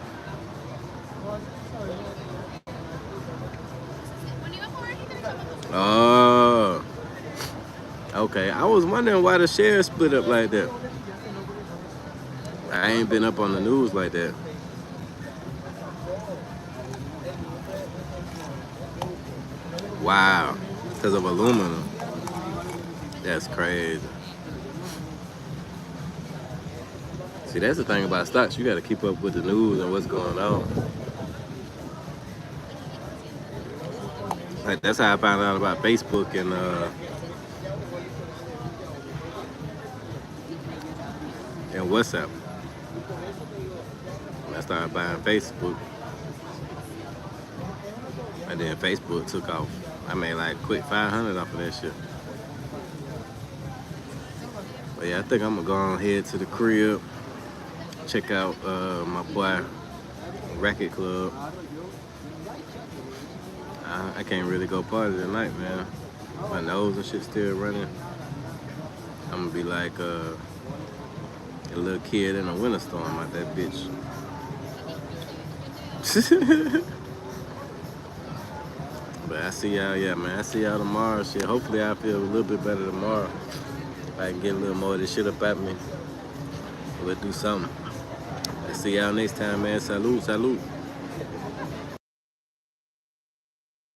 Oh, okay. I was wondering why the shares split up like that. I ain't been up on the news like that. Wow, because of aluminum. That's crazy. See, that's the thing about stocks. You got to keep up with the news and what's going on. Like, that's how I found out about Facebook and WhatsApp. I started buying Facebook, and then Facebook took off. I made like quick 500 off of that shit. But yeah, I think I'm gonna go on ahead to the crib, check out my boy Racket Club. I can't really go party tonight, man. My nose and shit still running. I'm gonna be like a little kid in a winter storm out that bitch. But I see y'all, yeah, man. I see y'all tomorrow. Shit, hopefully I feel a little bit better tomorrow. If I can get a little more of this shit up at me, we'll do something. I see y'all next time, man. Salute, salute.